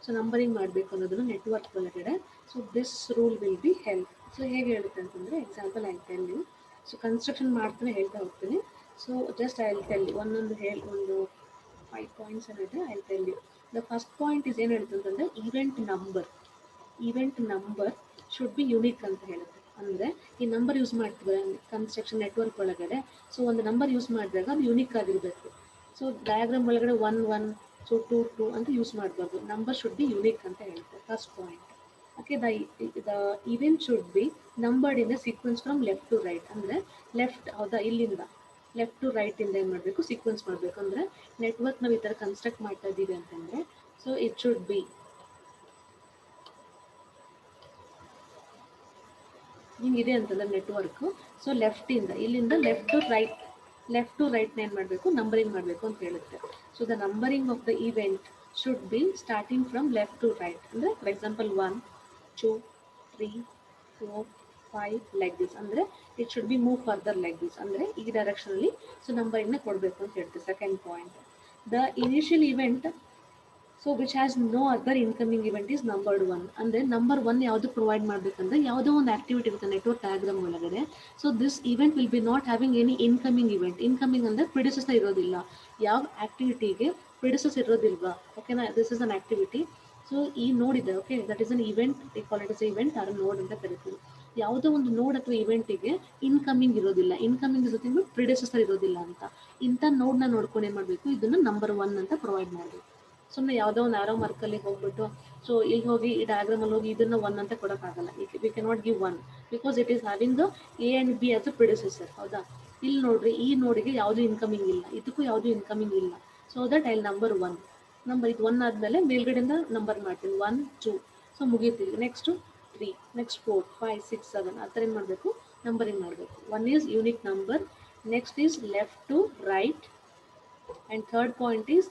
ಸೊ ನಂಬರಿಂಗ್ ಮಾಡಬೇಕು ಅನ್ನೋದನ್ನು ನೆಟ್ವರ್ಕ್ ಒಳಗಡೆ. So this rule will be help. So ಹೇಗೆ ಹೇಳುತ್ತೆ ಅಂತಂದರೆ example I tell you. So construction ಮಾಡ್ತಾನೆ ಹೇಳ್ತಾ ಹೋಗ್ತೀನಿ. So just I will tell you ಒಂದು 5 ಪಾಯಿಂಟ್ಸ್ ಏನಿದೆ, I will tell you. The first point is ಏನು ಹೇಳುತ್ತೆ ಅಂತಂದರೆ event number should be unique ಅಂತ ಹೇಳುತ್ತೆ. ಅಂದರೆ ಈ ನಂಬರ್ ಯೂಸ್ ಮಾಡ್ತೀವಿ ಕನ್ಸ್ಟ್ರಕ್ಷನ್ ನೆಟ್ವರ್ಕ್ ಒಳಗಡೆ. ಸೊ ಒಂದು ನಂಬರ್ ಯೂಸ್ ಮಾಡಿದಾಗ ಅದು ಯುನಿಕ್ ಆಗಿರಬೇಕು. ಸೊ ಡಯಾಗ್ರಾಮ್ ಒಳಗಡೆ 1 1 ಸೊ 2 2 ಅಂತ ಯೂಸ್ ಮಾಡಬಾರ್ದು. ನಂಬರ್ ಶುಡ್ ಬಿ ಯುನಿಕ್ ಅಂತ ಹೇಳುತ್ತೆ first point. Okay, the event should be numbered in the sequence from left to right. ಅಂದರೆ ಲೆಫ್ಟ್ ಹೌದಾ, ಇಲ್ಲಿಂದ ಲೆಫ್ಟ್ ಟು ರೈಟಿಂದ ಏನು ಮಾಡಬೇಕು, ಸೀಕ್ವೆನ್ಸ್ ಮಾಡಬೇಕು. ಅಂದರೆ ನೆಟ್ವರ್ಕ್ ನಾವು ಈ ಥರ ಕನ್ಸ್ಟ್ರಕ್ಟ್ ಮಾಡ್ತಾ ಇದ್ದೀವಿ ಅಂತಂದರೆ ಸೊ ಇಟ್ ಶುಡ್ ಬಿ ಹಿಂಗಿದೆ ಅಂತಂದರೆ ನೆಟ್ವರ್ಕು. ಸೊ ಲೆಫ್ಟಿಂದ ಇಲ್ಲಿಂದ ಲೆಫ್ಟ್ ಟು ರೈಟ್ನ ಏನು ಮಾಡಬೇಕು, ನಂಬರಿಂಗ್ ಮಾಡಬೇಕು ಅಂತ ಹೇಳುತ್ತೆ. So the numbering of the event should be starting from left to right. ಅಂದರೆ ಫಾರ್ ಎಕ್ಸಾಂಪಲ್ 1 2 3 4 5 ಲೈಕ್ ದಿಸ್. ಅಂದರೆ it should be move further like this. ಅಂದರೆ ಈ ಡೈರೆಕ್ಷನಲ್ಲಿ ಸೊ ನಂಬರಿಂಗ್ನ ಕೊಡಬೇಕು ಅಂತ ಹೇಳ್ತೀವಿ. Second point, the initial event so which has no other incoming event is numbered one. ಅಂದರೆ ನಂಬರ್ ಒನ್ ಯಾವುದು ಪ್ರೊವೈಡ್ ಮಾಡಬೇಕಂದ್ರೆ ಯಾವುದೋ ಒಂದು ಆಕ್ಟಿವಿಟಿ ಇರುತ್ತೆ ನೆಟ್ವರ್ಕ್ ಡಯಾಗ್ರಾಮ್ ಒಳಗಡೆ. So this event will be not having any incoming event. Incoming ಅಂದರೆ predecessor ಇರೋದಿಲ್ಲ. ಯಾವ ಆಕ್ಟಿವಿಟಿಗೆ ಪ್ರಿಡಿಸೆಸರ್ ಇರೋದಿಲ್ವಾ, ಓಕೆನಾ, this is an activity. So ಈ ನೋಡ್ ಇದೆ, okay, that is an event, call it is event or node ಅಂತ ಕರಿತೀವಿ. ಯಾವುದೋ ಒಂದು ನೋಡ್ ಅಥವಾ ಇವೆಂಟಿಗೆ ಇನ್ಕಮಿಂಗ್ ಇರೋದಿಲ್ಲ, ಇನ್ಕಮಿಂಗ್ ಜೊತೆಗೆ ಪ್ರಿಡಿಸೆಸರ್ ಇರೋದಿಲ್ಲ ಅಂತ, ಇಂಥ ನೋಡ್ನ ನೋಡ್ಕೊಂಡು ಏನು ಮಾಡಬೇಕು, ಇದನ್ನು ನಂಬರ್ ಒನ್ ಅಂತ ಪ್ರೊವೈಡ್ ಮಾಡಬೇಕು. ಸುಮ್ಮನೆ ಯಾವುದೋ ಒಂದು ಆರೋ ಮಾರ್ಕಲ್ಲಿ ಹೋಗ್ಬಿಟ್ಟು ಸೊ ಇಲ್ಲಿ ಹೋಗಿ ಈ ಡಯಾಗ್ರಾಮಲ್ಲಿ ಹೋಗಿ ಇದನ್ನು ಒನ್ ಅಂತ ಕೊಡೋಕ್ಕಾಗಲ್ಲ. We can not give one because it is having the A and B as a predecessor. ಹೌದಾ, ಇಲ್ಲಿ ನೋಡ್ರಿ ಈ ನೋಡಿಗೆ ಯಾವುದು ಇನ್ಕಮಿಂಗ್ ಇಲ್ಲ, ಇದಕ್ಕೂ ಯಾವುದು ಇನ್ಕಮಿಂಗ್ ಇಲ್ಲ. So that I number one. Number ಇದು ಒನ್ ಆದಮೇಲೆ ಮೇಲ್ಗಡೆಯಿಂದ ನಂಬರ್ ಮಾಡ್ತೀನಿ, 1 2. ಸೊ ಮುಗೀತೀವಿ. ನೆಕ್ಸ್ಟು 3, ನೆಕ್ಸ್ಟ್ 4 5 6 7 ಆ ಥರ ಏನು ಮಾಡಬೇಕು, ನಂಬರಿಂಗ್ ಮಾಡಬೇಕು. One is unique number, next is left to right, and third point is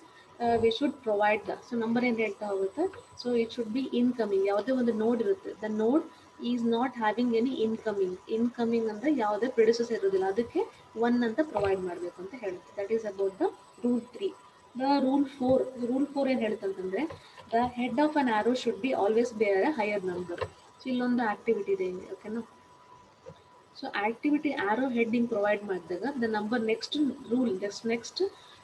we should provide the. So number ಏನು ಹೇಳ್ತಾ ಹೋಗುತ್ತೆ, so it should be incoming. ಯಾವುದೇ ಒಂದು ನೋಡ್ ಇರುತ್ತೆ, the node is not having any incoming. Incoming ಅಂದರೆ ಯಾವುದೇ ಪ್ರಿಡಿಸೆಸರ್ ಇರೋದಿಲ್ಲ, ಅದಕ್ಕೆ ಒನ್ ಅಂತ ಪ್ರೊವೈಡ್ ಮಾಡಬೇಕು ಅಂತ ಹೇಳುತ್ತೆ. That is about the rule 3. The rule 4, rule 4 ಏನು ಹೇಳುತ್ತೆ ಅಂತಂದರೆ the head of an arrow should be always bear a higher number. So ಇಲ್ಲೊಂದು ಆಕ್ಟಿವಿಟಿ ಇದೆ ಹಿಂಗೆ, ಓಕೆನಾ. So activity arrow heading provide ಮಾಡಿದಾಗ the number next rule next,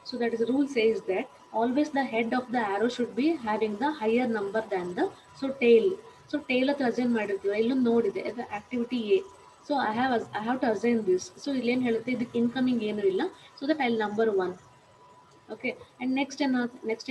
so that is rule says that always the head of the arrow should be having the higher number than the so tail. So tail ಹತ್ರ assign ಮಾಡಿರ್ತೀವಿ, ಇಲ್ಲೊಂದು ನೋಡಿದೆ activity A. So I have to assign this. So ಇಲ್ಲೇನು ಹೇಳುತ್ತೆ, ಇದಕ್ಕೆ incoming ಏನೂ ಇಲ್ಲ, so that I number one. Okay, and next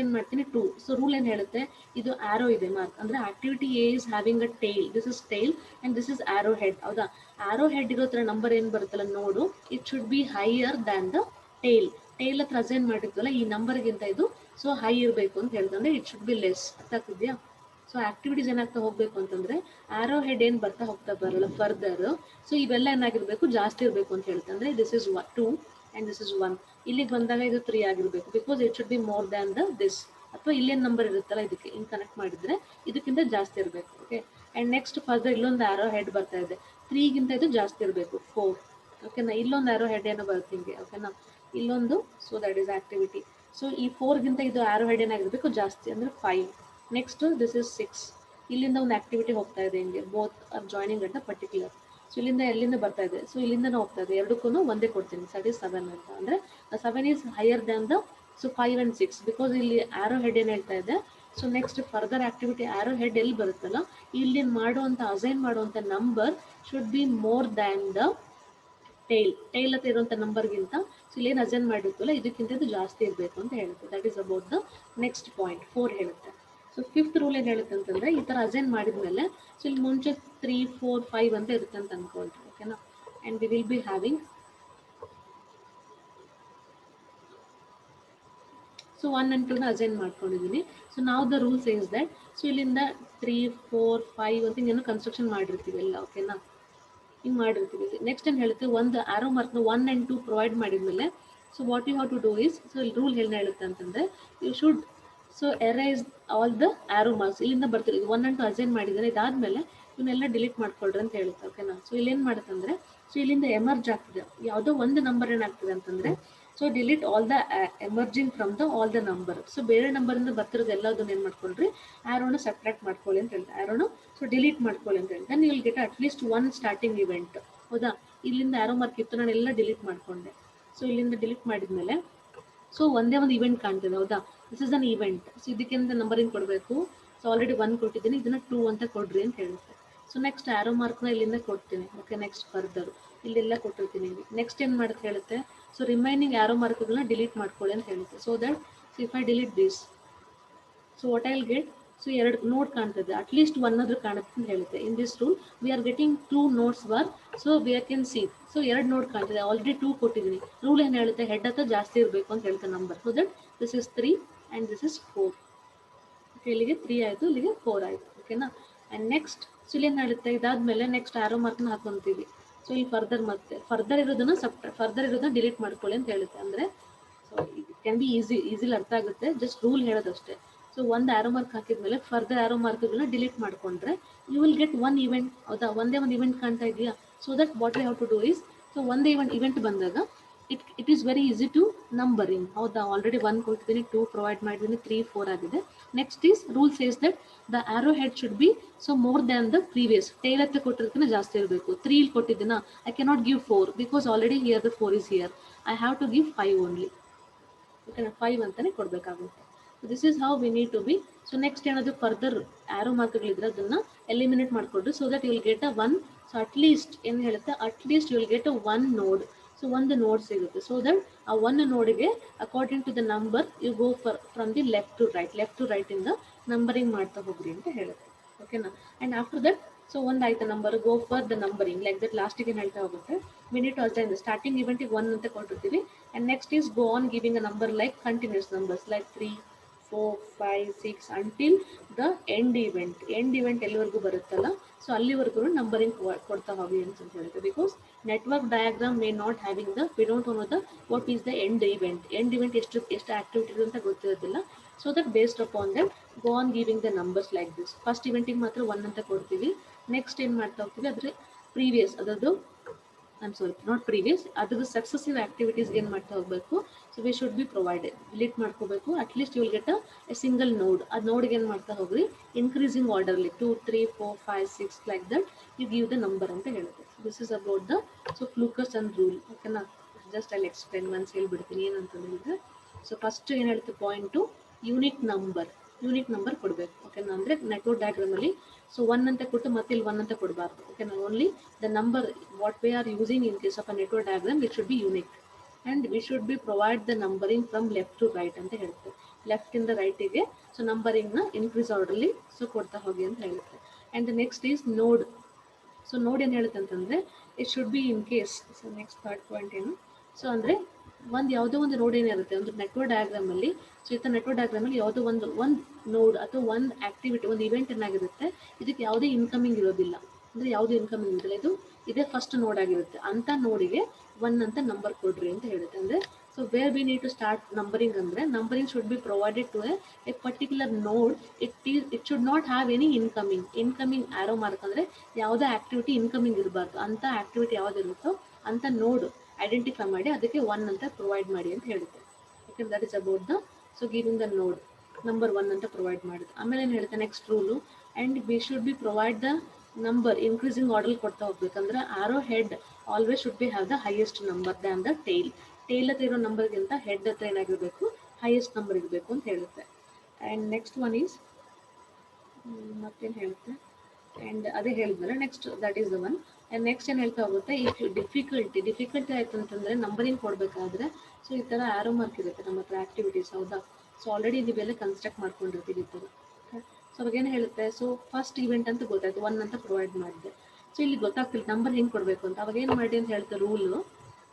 ಏನು ಮಾಡ್ತೀನಿ 2. ಸೊ ರೂಲ್ ಏನು ಹೇಳುತ್ತೆ, ಇದು ಆರೋ ಇದೆ ಮಾರ್ಕ್ ಅಂದರೆ activity A is having a tail, this is tail and this is arrow head. ಹೌದಾ, ಆರೋ ಹೆಡ್ ಇರೋ ಥರ ನಂಬರ್ ಏನು ಬರುತ್ತಲ್ಲ ನೋಡು, it should be higher than the tail. Tail ಹತ್ರ ಅಸೈನ್ ಮಾಡಿದ್ವಲ್ಲ ಈ ನಂಬರ್ಗಿಂತ ಇದು ಸೊ ಹೈ ಇರಬೇಕು ಅಂತ ಹೇಳ್ತಂದ್ರೆ ಇಟ್ ಶುಡ್ ಬಿ ಲೆಸ್. ಅರ್ಥ ಆಗ್ತಿದೆಯಾ. ಸೊ ಆಕ್ಟಿವಿಟೀಸ್ ಏನಾಗ್ತಾ ಹೋಗಬೇಕು ಅಂತಂದರೆ ಆರೋ ಹೆಡ್ ಏನು ಬರ್ತಾ ಹೋಗ್ತಾ ಬರಲ್ಲ ಫರ್ದರ್, ಸೊ ಇವೆಲ್ಲ ಏನಾಗಿರಬೇಕು, ಜಾಸ್ತಿ ಇರಬೇಕು ಅಂತ ಹೇಳ್ತೆ. ಅಂದರೆ this is 2 and this is 1. ಇಲ್ಲಿಗೆ ಬಂದಾಗ ಇದು 3 ಆಗಿರಬೇಕು because it should be more than the this. ಅಥವಾ ಇಲ್ಲೇನು ನಂಬರ್ ಇರುತ್ತಲ್ಲ ಇದಕ್ಕೆ ಹಿಂಗೆ ಕನೆಕ್ಟ್ ಮಾಡಿದರೆ ಇದಕ್ಕಿಂತ ಜಾಸ್ತಿ ಇರಬೇಕು. ಓಕೆ, ಆ್ಯಂಡ್ ನೆಕ್ಸ್ಟ್ ಫರ್ದರ್ ಇಲ್ಲೊಂದು ಆರೋ ಹೆಡ್ ಬರ್ತಾ ಇದೆ, 3ಗಿಂತ ಇದು ಜಾಸ್ತಿ ಇರಬೇಕು, 4. ಓಕೆನಾ, ಇಲ್ಲೊಂದು ಆರೋ ಹೆಡ್ ಏನೋ ಬರುತ್ತೆ ಹಿಂಗೆ, ಓಕೆನಾ, ಇಲ್ಲೊಂದು. So that is activity. So ಈ 4ಗಿಂತ ಇದು ಆರೋ ಹೆಡ್ ಏನಾಗಿರಬೇಕು, ಜಾಸ್ತಿ ಅಂದರೆ 5. Next this is 6. ಇಲ್ಲಿಂದ ಒಂದು ಆಕ್ಟಿವಿಟಿ ಹೋಗ್ತಾ ಇದೆ ಹಿಂಗೆ, both are joining at the particular. So ಇಲ್ಲಿಂದ ಎಲ್ಲಿಂದ ಬರ್ತಾ ಇದೆ, ಸೊ ಇಲ್ಲಿಂದನೂ ಹೋಗ್ತಾ ಇದೆ, ಎರಡಕ್ಕೂ ಒಂದೇ ಕೊಡ್ತೀನಿ, ದಟ್ ಈಸ್ 7 ಅಂತ. ಅಂದರೆ 7 is higher than the so 5 and 6 because ಇಲ್ಲಿ ಆರೋ ಹೆಡ್ ಏನು ಹೇಳ್ತಾ ಇದೆ. So next further activity arrow head ಎಲ್ಲಿ ಬರುತ್ತಲ್ಲ ಇಲ್ಲಿ ಮಾಡುವಂಥ ಅಸೈನ್ ಮಾಡುವಂಥ number should be more than the tail ಹತ್ರ ಇರುವಂಥ ನಂಬರ್ಗಿಂತ ಸೊ ಇಲ್ಲೇನು ಅಸೈನ್ ಮಾಡಿರ್ತೀವಲ್ಲ ಇದಕ್ಕಿಂತ ಇದು ಜಾಸ್ತಿ ಇರಬೇಕು ಅಂತ ಹೇಳುತ್ತೆ. That is about the next point 4 ಹೇಳುತ್ತೆ. ಸೊ 5th ರೂಲ್ ಏನು ಹೇಳುತ್ತೆ ಅಂತಂದರೆ ಈ ಥರ ಅಸೈನ್ ಮಾಡಿದ್ಮೇಲೆ ಸೊ ಇಲ್ಲಿ ಮುಂಚೆ 3 4 5 ಅಂತ ಇರುತ್ತೆ ಅಂತ ಅಂದ್ಕೊಳ್ರಿ, ಓಕೆನಾ. And we will be having so 1 and 2ನ ಅಸೈನ್ ಮಾಡ್ಕೊಂಡಿದ್ದೀನಿ. ಸೊ ನಾವು the rule says that so ಇಲ್ಲಿಂದ 3 4 5 ಅಂತ ಹಿಂಗೇನೋ ಕನ್ಸ್ಟ್ರಕ್ಷನ್ ಮಾಡಿರ್ತೀವಿ ಎಲ್ಲ, ಓಕೆನಾ, ಹಿಂಗೆ ಮಾಡಿರ್ತೀವಿ. ನೆಕ್ಸ್ಟ್ ಏನು ಹೇಳುತ್ತೆ, ಒಂದು ಆರೋ ಮಾರ್ಕ್ನ 1 and 2 ಪ್ರೊವೈಡ್ ಮಾಡಿದ್ಮೇಲೆ so what you have to do is, so ಇಲ್ಲಿ ರೂಲ್ ಏನು ಹೇಳುತ್ತೆ ಅಂತಂದರೆ you should so erase all the arrow marks. ಇಲ್ಲಿಂದ ಬರ್ತೀರಿ, ಇದು 1 and 2 ಅಸೈನ್ ಮಾಡಿದರೆ ಇದಾದಮೇಲೆ ಇವನ್ನೆಲ್ಲ ಡಿಲೀಟ್ ಮಾಡ್ಕೊಳ್ರಿ ಅಂತ ಹೇಳುತ್ತೆ, ಓಕೆನಾ. ಸೊ ಇಲ್ಲೇನು ಮಾಡುತ್ತಂದರೆ ಸೊ ಇಲ್ಲಿಂದ ಎಮರ್ಜ್ ಆಗ್ತಿದೆ ಯಾವುದೋ ಒಂದು ನಂಬರ್ ಏನಾಗ್ತದೆ ಅಂತಂದರೆ so delete all the emerging from the all the number. So ಬೇರೆ ನಂಬರಿಂದ ಬರ್ತಿರೋದು ಎಲ್ಲದನ್ನು ಏನು ಮಾಡ್ಕೊಳ್ರಿ, ಆರೋನ ಸಬ್ಟ್ರಾಕ್ಟ್ ಮಾಡ್ಕೊಳ್ಳಿ ಅಂತ ಹೇಳ್ತಾರೆ, ಆರೋನ ಸೊ ಡಿಲೀಟ್ ಮಾಡ್ಕೊಳ್ಳಿ ಅಂತ ಹೇಳಿ. Then you will get at least 1 starting event. ಹೌದಾ, ಇಲ್ಲಿಂದ ಆರೋ ಮಾರ್ಕ್ ಇತ್ತು, ನಾನು ಎಲ್ಲ ಡಿಲೀಟ್ ಮಾಡಿಕೊಂಡೆ. ಸೊ ಇಲ್ಲಿಂದ ಡಿಲೀಟ್ ಮಾಡಿದ್ಮೇಲೆ ಸೊ ಒಂದೇ ಒಂದು ಇವೆಂಟ್ ಕಾಣ್ತದೆ, ಹೌದಾ, this is an event. So ಇದಕ್ಕಿಂತ ನಂಬರಿಂಗ್ ಕೊಡಬೇಕು. ಸೊ ಆಲ್ರೆಡಿ 1 ಕೊಟ್ಟಿದ್ದೀನಿ, ಇದನ್ನು 2 ಅಂತ ಕೊಡ್ರಿ ಅಂತ ಹೇಳುತ್ತೆ. ಸೊ ನೆಕ್ಸ್ಟ್ ಆರೋ ಮಾರ್ಕ್ನ ಇಲ್ಲಿಂದ ಕೊಡ್ತೀನಿ, ಓಕೆ. ನೆಕ್ಸ್ಟ್ ಫರ್ದರ್ ಇಲ್ಲೆಲ್ಲ ಕೊಟ್ಟಿರ್ತೀನಿ. ನೆಕ್ಸ್ಟ್ ಏನು ಮಾಡುತ್ತೆ ಹೇಳುತ್ತೆ, ಸೊ ರಿಮೈನಿಂಗ್ ಆರೋ ಮಾರ್ಕ್ಗಳನ್ನ ಡಿಲೀಟ್ ಮಾಡ್ಕೊಳ್ಳಿ ಅಂತ ಹೇಳುತ್ತೆ. So that so if I delete this so what I will get, so 2 ನೋಡ್ ಕಾಣ್ತದೆ, ಅಟ್ಲೀಸ್ಟ್ 1 ಆದ್ರೂ ಕಾಣುತ್ತೆ ಅಂತ ಹೇಳುತ್ತೆ. In this rule we are getting 2 notes var so we R can see. So 2 ನೋಡ್ ಕಾಣ್ತದೆ, ಆಲ್ರೆಡಿ 2 ಕೊಟ್ಟಿದ್ದೀನಿ. ರೂಲ್ ಏನು ಹೇಳುತ್ತೆ, ಹೆಡ್ ಹತ್ರ ಜಾಸ್ತಿ ಇರಬೇಕು ಅಂತ ಹೇಳ್ತೆ number. So that this is 3 and this is 4. Okay, ಇಲ್ಲಿಗೆ 3 ಆಯಿತು, ಇಲ್ಲಿಗೆ 4 ಆಯಿತು, ಓಕೆನಾ. ಆ್ಯಂಡ್ ನೆಕ್ಸ್ಟ್ ಸೊ ಇಲ್ಲೇನು ಹೇಳುತ್ತೆ, ಇದಾದಮೇಲೆ ನೆಕ್ಸ್ಟ್ ಆರೋ ಮಾರ್ಕ್ನ ಹಾಕೊತೀವಿ. ಸೊ ಇಲ್ಲಿ ಫರ್ದರ್ ಇರೋದನ್ನ ಡಿಲೀಟ್ ಮಾಡ್ಕೊಳ್ಳಿ ಅಂತ ಹೇಳುತ್ತೆ. ಅಂದರೆ so it can be easily ಅರ್ಥ ಆಗುತ್ತೆ, ಜಸ್ಟ್ ರೂಲ್ ಹೇಳೋದಷ್ಟೇ. ಸೊ ಒಂದು ಆರೋ ಮಾರ್ಕ್ ಹಾಕಿದ್ಮೇಲೆ ಫರ್ದರ್ ಆರೋ ಮಾರ್ಕ್ಗಳನ್ನ ಡಿಲೀಟ್ ಮಾಡಿಕೊಂಡ್ರೆ ಯು ವಿಲ್ ಗೆಟ್ 1 ಇವೆಂಟ್. ಹೌದಾ, ಒಂದೇ ಒಂದು ಇವೆಂಟ್ ಕಾಣ್ತಾ ಇದೆಯಾ. So that what I have to do is, so ಒಂದೇ ಇವೆಂಟ್ ಬಂದಾಗ it is very easy to numbering. ಹೌದಾ, ಆಲ್ರೆಡಿ 1 ಕೊಟ್ಟಿದ್ದೀನಿ, 2 ಪ್ರೊವೈಡ್ ಮಾಡಿದ್ದೀನಿ, 3 4 ಆಗಿದೆ. Next is rule says that the arrow head should be so more than the previous. Tail ಹತ್ರ ಕೊಟ್ಟಿದ್ದಕ್ಕಿಂತ ಜಾಸ್ತಿ ಇರಬೇಕು. 3 ಇಲ್ಲಿ ಕೊಟ್ಟಿದ್ದೀನ, I cannot give 4 because already here the 4 is here. I have to give 5 only. Okay, 5 ಅಂತಾನೆ ಕೊಡಬೇಕಾಗುತ್ತೆ. This is how we need to be. So next ಏನಾದ್ರು further ಆರೋ ಮಾರ್ಕ್ಗಳಿದ್ರೆ ಅದನ್ನ eliminate ಮಾಡ್ಕೊಡ್ರಿ, so that you will get a 1. So at least ಏನು ಹೇಳುತ್ತೆ, at least you will get a 1 node. So ಒಂದು ನೋಡ್ ಸಿಗುತ್ತೆ, so that ಆ ಒಂದು ನೋಡಿಗೆ according to the number you go from the left to right ಇಂದ numbering ಮಾಡ್ತಾ ಹೋಗ್ರಿ ಅಂತ ಹೇಳುತ್ತೆ. ಓಕೆನಾ. ಅಂಡ್ ಆಫ್ಟರ್ ದಟ್ ಸೊ ಒಂದು ಆಯ್ತು number, go for the numbering like that ಲಾಸ್ಟಿಗೆ ಏನು ಹೇಳ್ತಾ ಹೋಗುತ್ತೆ, we need to assign the starting event 1 ಅಂತ ಕೊಟ್ಟಿರ್ತೀವಿ. And next is go on giving a number like continuous numbers like 3, 4, 5, 6 until the end event. End event ಎಲ್ಲಿವರೆಗೂ ಬರುತ್ತಲ್ಲ, so ಅಲ್ಲಿವರೆಗೂ numbering ಕೊಡ್ತಾ ಹೋಗಿ ಅಂತ ಹೇಳುತ್ತೆ. Because network diagram may not having the, we don't know the what is the end event ಎಷ್ಟು activities ಅಂತ ಗೊತ್ತಿರೋದಿಲ್ಲ. So that based upon that go on giving the numbers like this. First ಇವೆಂಟಿಗೆ ಮಾತ್ರ 1 ಅಂತ ಕೊಡ್ತೀವಿ. ನೆಕ್ಸ್ಟ್ ಏನು ಮಾಡ್ತಾ ಹೋಗ್ತೀವಿ, ಅದ್ರ ಪ್ರೀವಿಯಸ್ ಅದರದ್ದು ನಾಟ್ ಪ್ರೀವಿಯಸ್ ಅದ್ರದ್ದು ಸಕ್ಸಸಿವ್ ಆಕ್ಟಿವಿಟೀಸ್ ಏನು ಮಾಡ್ತಾ ಹೋಗಬೇಕು. So we should be provided, delete ಮಾಡ್ಕೋಬೇಕು. At least you will get a single node. ಆ ನೋಡ್ಗೆ ಏನು ಮಾಡ್ತಾ ಹೋಗ್ರಿ, ಇನ್ಕ್ರೀಸಿಂಗ್ ಆರ್ಡರ್ಲಿ 2, 3, 4, 5, 6 like that you give the number ಅಂತ ಹೇಳುತ್ತೆ. This is about the so Fulkerson rule. ಓಕೆನಾ. ಜಸ್ಟ್ ಅಲ್ಲಿ ಎಕ್ಸ್ಪ್ಲೇನ್ ಒನ್ಸ್ ಹೇಳ್ಬಿಡ್ತೀನಿ ಏನಂತ ಹೇಳಿದ್ರೆ. ಸೊ ಫಸ್ಟ್ ಏನು ಹೇಳುತ್ತೆ ಪಾಯಿಂಟು, ಯೂನಿಕ್ ನಂಬರ್ ಕೊಡಬೇಕು. ಓಕೆನಾ. ಅಂದರೆ ನೆಟ್ವರ್ಕ್ ಡಯಾಗ್ರಾಮಲ್ಲಿ ಸೊ 1 ಅಂತ ಕೊಟ್ಟು ಮತ್ತೆ ಇಲ್ಲಿ 1 ಅಂತ ಕೊಡಬಾರ್ದು. ಓಕೆನಾ. Only the number what we are using in case of a network diagram it should be unique. And we should be provide the numbering from left to right ಅಂತ ಹೇಳುತ್ತೆ. ಲೆಫ್ಟಿಂದ ರೈಟಿಗೆ ಸೊ ನಂಬರಿಂಗ್ನ ಇನ್ಕ್ರೀಸ್ ಆರ್ಡರ್ಲಿ ಸೊ ಕೊಡ್ತಾ ಹೋಗಿ ಅಂತ ಹೇಳುತ್ತೆ. And the next is node. So node ಏನು ಹೇಳುತ್ತೆ ಅಂತಂದರೆ it should be in case. So next third point ಏನು, ಸೊ ಅಂದರೆ ಯಾವುದೋ ಒಂದು ನೋಡ್ ಏನಿರುತ್ತೆ ಒಂದು ನೆಟ್ವರ್ಕ್ ಡಯಾಗ್ರಾಮಲ್ಲಿ. ಸೊ ಈ ಥರ ನೆಟ್ವರ್ಕ್ ಡಯಾಗ್ರಾಮಲ್ಲಿ ಯಾವುದೋ ಒಂದು ನೋಡ್ ಅಥವಾ ಒಂದು ಆಕ್ಟಿವಿಟಿ, ಒಂದು ಇವೆಂಟ್ ಏನಾಗಿರುತ್ತೆ, ಇದಕ್ಕೆ ಯಾವುದೇ ಇನ್ಕಮಿಂಗ್ ಇರೋದಿಲ್ಲ. ಅಂದರೆ ಯಾವುದೇ ಇನ್ಕಮಿಂಗ್ ಇರೋದಿಲ್ಲ, ಇದೇ ಫಸ್ಟ್ ನೋಡ್ ಆಗಿರುತ್ತೆ. ಅಂಥ ನೋಡಿಗೆ 1 ಅಂತ ನಂಬರ್ ಕೊಡ್ರಿ ಅಂತ ಹೇಳುತ್ತೆ. ಅಂದರೆ so where we need to start numbering ಅಂದರೆ numbering should be provided to a particular node. It should not have any incoming arrow mark. ಅಂದರೆ ಯಾವುದೇ ಆಕ್ಟಿವಿಟಿ ಇನ್ಕಮಿಂಗ್ ಇರಬಾರ್ದು. ಅಂಥ ಆಕ್ಟಿವಿಟಿ ಯಾವುದಿರುತ್ತೋ ಅಂಥ ನೋಡ್ ಐಡೆಂಟಿಫೈ ಮಾಡಿ ಅದಕ್ಕೆ 1 ಅಂತ ಪ್ರೊವೈಡ್ ಮಾಡಿ ಅಂತ ಹೇಳುತ್ತೆ. Okay, that is about the so giving the node number 1 ಅಂತ ಪ್ರೊವೈಡ್ ಮಾಡುತ್ತೆ. ಆಮೇಲೆ ಏನು ಹೇಳುತ್ತೆ next rule, and we should be provide the number increasing order ಕೊಡ್ತಾ ಹೋಗ್ಬೇಕಂದ್ರೆ arrow head always should be have the highest number than the tail ಹತ್ರ ಇರೋ ನಂಬರ್ಗಿಂತ head ಹತ್ರ ಏನಾಗಿರಬೇಕು, ಹೈಯೆಸ್ಟ್ ನಂಬರ್ ಇರಬೇಕು ಅಂತ ಹೇಳುತ್ತೆ. ಆ್ಯಂಡ್ ನೆಕ್ಸ್ಟ್ ಒನ್ ಈಸ್ ಮತ್ತೇನು ಹೇಳುತ್ತೆ, ಆ್ಯಂಡ್ ಅದೇ ಹೇಳಿದ್ಮೇಲೆ next that is the one. And next ಏನು ಹೇಳ್ತಾ ಹೋಗುತ್ತೆ, ಇಫ್ ಡಿಫಿಕಲ್ಟಿ ಆಯಿತು ಅಂತಂದರೆ ನಂಬರಿಂಗ್ ಕೊಡಬೇಕಾದ್ರೆ ಸೊ ಈ ಥರ ಆರೋ ಮಾರ್ಕ್ ಇರುತ್ತೆ ನಮ್ಮ ಹತ್ರ ಆ್ಯಕ್ಟಿವಿಟೀಸ್, ಹೌದಾ. ಸೊ ಆಲ್ರೆಡಿ ನೀವೆಲ್ಲ ಕನ್ಸ್ಟ್ರಕ್ಟ್ ಮಾಡ್ಕೊಂಡಿರ್ತೀವಿ ಈ ಥರ. ಸೊ ಅವಾಗೇನು ಹೇಳುತ್ತೆ, ಸೊ ಫಸ್ಟ್ ಇವೆಂಟ್ ಅಂತ ಗೊತ್ತಾಯ್ತು 1 ಅಂತ ಪ್ರೊವೈಡ್ ಮಾಡಿದೆ. ಸೊ ಇಲ್ಲಿ ಗೊತ್ತಾಗ್ತಿಲ್ಲ ನಂಬರ್ ಹೆಂಗೆ ಕೊಡಬೇಕು ಅಂತ. ಅವಾಗ ಏನು ಮಾಡಿ ಅಂತ ಹೇಳ್ತಾರೆ rule.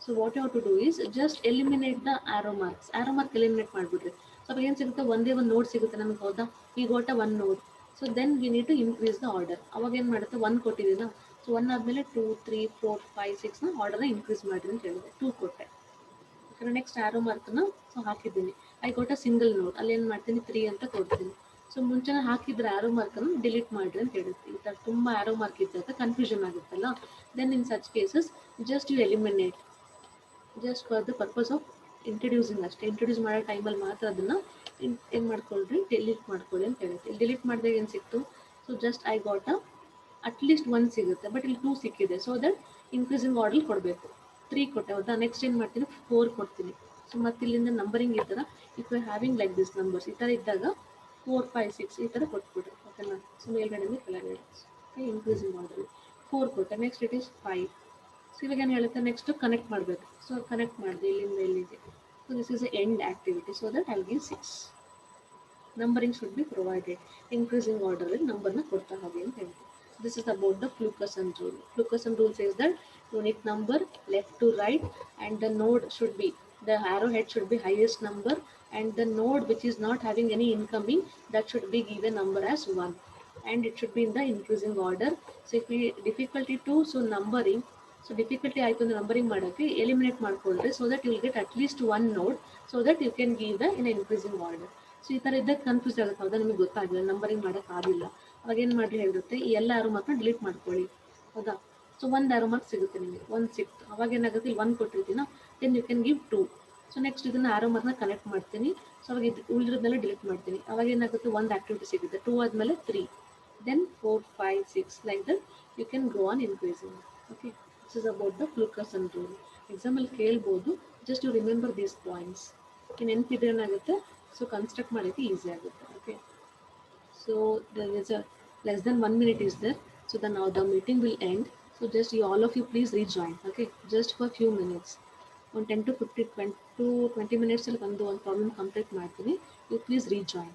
So what you have to do is just eliminate the arrow mark eliminate ಮಾಡಿಬಿಡ್ರಿ. ಸೊ ಅವಾಗ ಏನು ಸಿಗುತ್ತೆ, ಒಂದೇ ಒಂದು ನೋಡ್ ಸಿಗುತ್ತೆ ನಮಗೆ, ಹೌದಾ. ಈ ಗೋಟ 1 node. So then we need to increase the order. ಅವಾಗ ಏನು ಮಾಡುತ್ತೆ, 1 ಕೊಟ್ಟಿದ್ದೀನ. ಸೊ 1 ಆದಮೇಲೆ 2, 3, 4, 5, 6ನ ಆರ್ಡರ್ನ ಇನ್ಕ್ರೀಸ್ ಮಾಡಿರಿ ಅಂತ ಹೇಳಿದೆ. 2 ಕೊಟ್ಟೆ. ಯಾಕಂದರೆ ನೆಕ್ಸ್ಟ್ ಆರೋ ಮಾರ್ಕ್ನ ಸೊ ಹಾಕಿದ್ದೀನಿ. ಐ ಗೋಟ ಸಿಂಗಲ್ ನೋಡ್, ಅಲ್ಲಿ ಏನು ಮಾಡ್ತೀನಿ 3 ಅಂತ ಕೊಡ್ತೀನಿ. ಸೊ ಮುಂಚೆನೇ ಹಾಕಿದ್ರೆ ಆರೋ ಮಾರ್ಕನ್ನು ಡಿಲೀಟ್ ಮಾಡಿರಿ ಅಂತ ಹೇಳುತ್ತೆ. ಈ ಥರ ತುಂಬ ಆರೋ ಮಾರ್ಕ್ ಇದ್ದಾಗ ಕನ್ಫ್ಯೂಷನ್ ಆಗುತ್ತಲ್ಲ. Then in such cases just you eliminate, just for the purpose of introducing ಅಷ್ಟೇ. ಇಂಟ್ರಡ್ಯೂಸ್ ಮಾಡೋ ಟೈಮಲ್ಲಿ ಮಾತ್ರ ಅದನ್ನು ಏನು ಮಾಡ್ಕೊಳ್ರಿ, ಡಿಲೀಟ್ ಮಾಡ್ಕೊಳ್ಳಿ ಅಂತ ಹೇಳುತ್ತೆ. ಇಲ್ಲಿ ಡಿಲೀಟ್ ಮಾಡಿದಾಗ ಏನು ಸಿಕ್ತು, so just I got at least 1 ಸಿಗುತ್ತೆ, ಬಟ್ ಇಲ್ಲಿ 2 ಸಿಕ್ಕಿದೆ. ಸೊ ದಟ್ ಇನ್ಕ್ರೀಸಿಂಗ್ ಆರ್ಡರ್ ಕೊಡಬೇಕು. 3 ಕೊಟ್ಟೆ, ಹೌದಾ. ನೆಕ್ಸ್ಟ್ ಏನು ಮಾಡ್ತೀನಿ, 4 ಕೊಡ್ತೀನಿ. ಸೊ ಮತ್ತೆ ಇಲ್ಲಿಂದ ನಂಬರಿಂಗ್ ಈ ಥರ if you having like this numbers ಈ ಥರ ಇದ್ದಾಗ 4, 5, 6 ಈ ಥರ ಕೊಟ್ಬಿಡ್ರಿ. ಓಕೆನಾ. ಸೊ ಮೇಲ್ಗಡೆ ಕೆಳಗಡೆ ಇನ್ಕ್ರೀಸಿಂಗ್ ಆರ್ಡರ್ 4 ಕೊಟ್ಟೆ. Next it is 5. ಸೊ ಇವಾಗ ಏನು ಹೇಳುತ್ತೆ, ನೆಕ್ಸ್ಟ್ ಕನೆಕ್ಟ್ ಮಾಡಬೇಕು. ಸೊ ಕನೆಕ್ಟ್ ಮಾಡಿದೆ ಇಲ್ಲಿಂದ ಇಲ್ಲಿಗೆ. So this is a end activity. So that I give 6. Numbering should be provided increasing ಆರ್ಡರಲ್ಲಿ ನಂಬರ್ನ ಕೊಡ್ತಾ ಹೋಗಿ ಅಂತ ಹೇಳ್ತೀವಿ. This is about the Fulkerson rule. Fulkerson rule says that unique number left to right, and the node should be, the arrowhead should be highest number, and the node which is not having any incoming, that should be given number as 1, and it should be in the increasing order. So if we difficulty to so numbering, so difficulty ಆಯಿತು ಅಂದರೆ numbering ಮಾಡೋಕ್ಕೆ eliminate ಮಾಡ್ಕೊಳ್ರಿ, so that you will get at least 1 node, so that you can give the in increasing order. So ಈ ಥರ ಇದ್ದಾಗ confuse ಆಗುತ್ತೆ, ಹೌದಾ. ನಿಮಗೆ ಗೊತ್ತಾಗಲಿಲ್ಲ, ನಂಬರಿಂಗ್ ಮಾಡೋಕ್ಕಾಗಿಲ್ಲ. ಅವಾಗ ಏನು ಮಾಡಿ ಹೇಳಿರುತ್ತೆ, ಈ ಎಲ್ಲ ಆರೋ ಮಾರ್ಕ್ನ ಡಿಲೀಟ್ ಮಾಡ್ಕೊಳ್ಳಿ, ಹೌದಾ. ಸೊ 1 ಆರೋ ಮಾರ್ಕ್ ಸಿಗುತ್ತೆ ನಿಮಗೆ, 1 ಸಿಕ್ತು. ಅವಾಗ ಏನಾಗುತ್ತೆ, ಇಲ್ಲಿ 1 ಕೊಟ್ಟಿರ್ತೀನ, then you can give 2. So next ಇದನ್ನ ಆರೋ ಮಾರ್ಕ್ನ ಕಲೆಕ್ಟ್ ಮಾಡ್ತೀನಿ. ಸೊ ಅವಾಗ ಇದು ಉಳಿದಿರೋದನ್ನೆಲ್ಲ ಡಿಲೀಟ್ ಮಾಡ್ತೀನಿ. ಅವಾಗ ಏನಾಗುತ್ತೆ, ಒಂದು ಆಕ್ಟಿವಿಟಿ ಸಿಗುತ್ತೆ, 2 ಆದಮೇಲೆ 3, then 4, 5, 6 like that you can go on increasing. Okay, this is about the Fulkerson rule. ಎಕ್ಸಾಮಲ್ಲಿ ಕೇಳ್ಬೋದು, just you remember these points. ನೆನಪಿದ್ರೆ ಏನಾಗುತ್ತೆ, ಸೊ ಕನ್ಸ್ಟ್ರಕ್ಟ್ ಮಾಡೋಕ್ಕೆ ಈಸಿ ಆಗುತ್ತೆ. Okay, so there is a less than 1 minute is there, so then now the meeting will end. So just you all of you please rejoin. Okay, just for few minutes, on 10 to 50 20 to 20 minutes ಅಲ್ಲಿ ಒಂದು problem complete ಮಾಡ್ತೀನಿ. You please rejoin.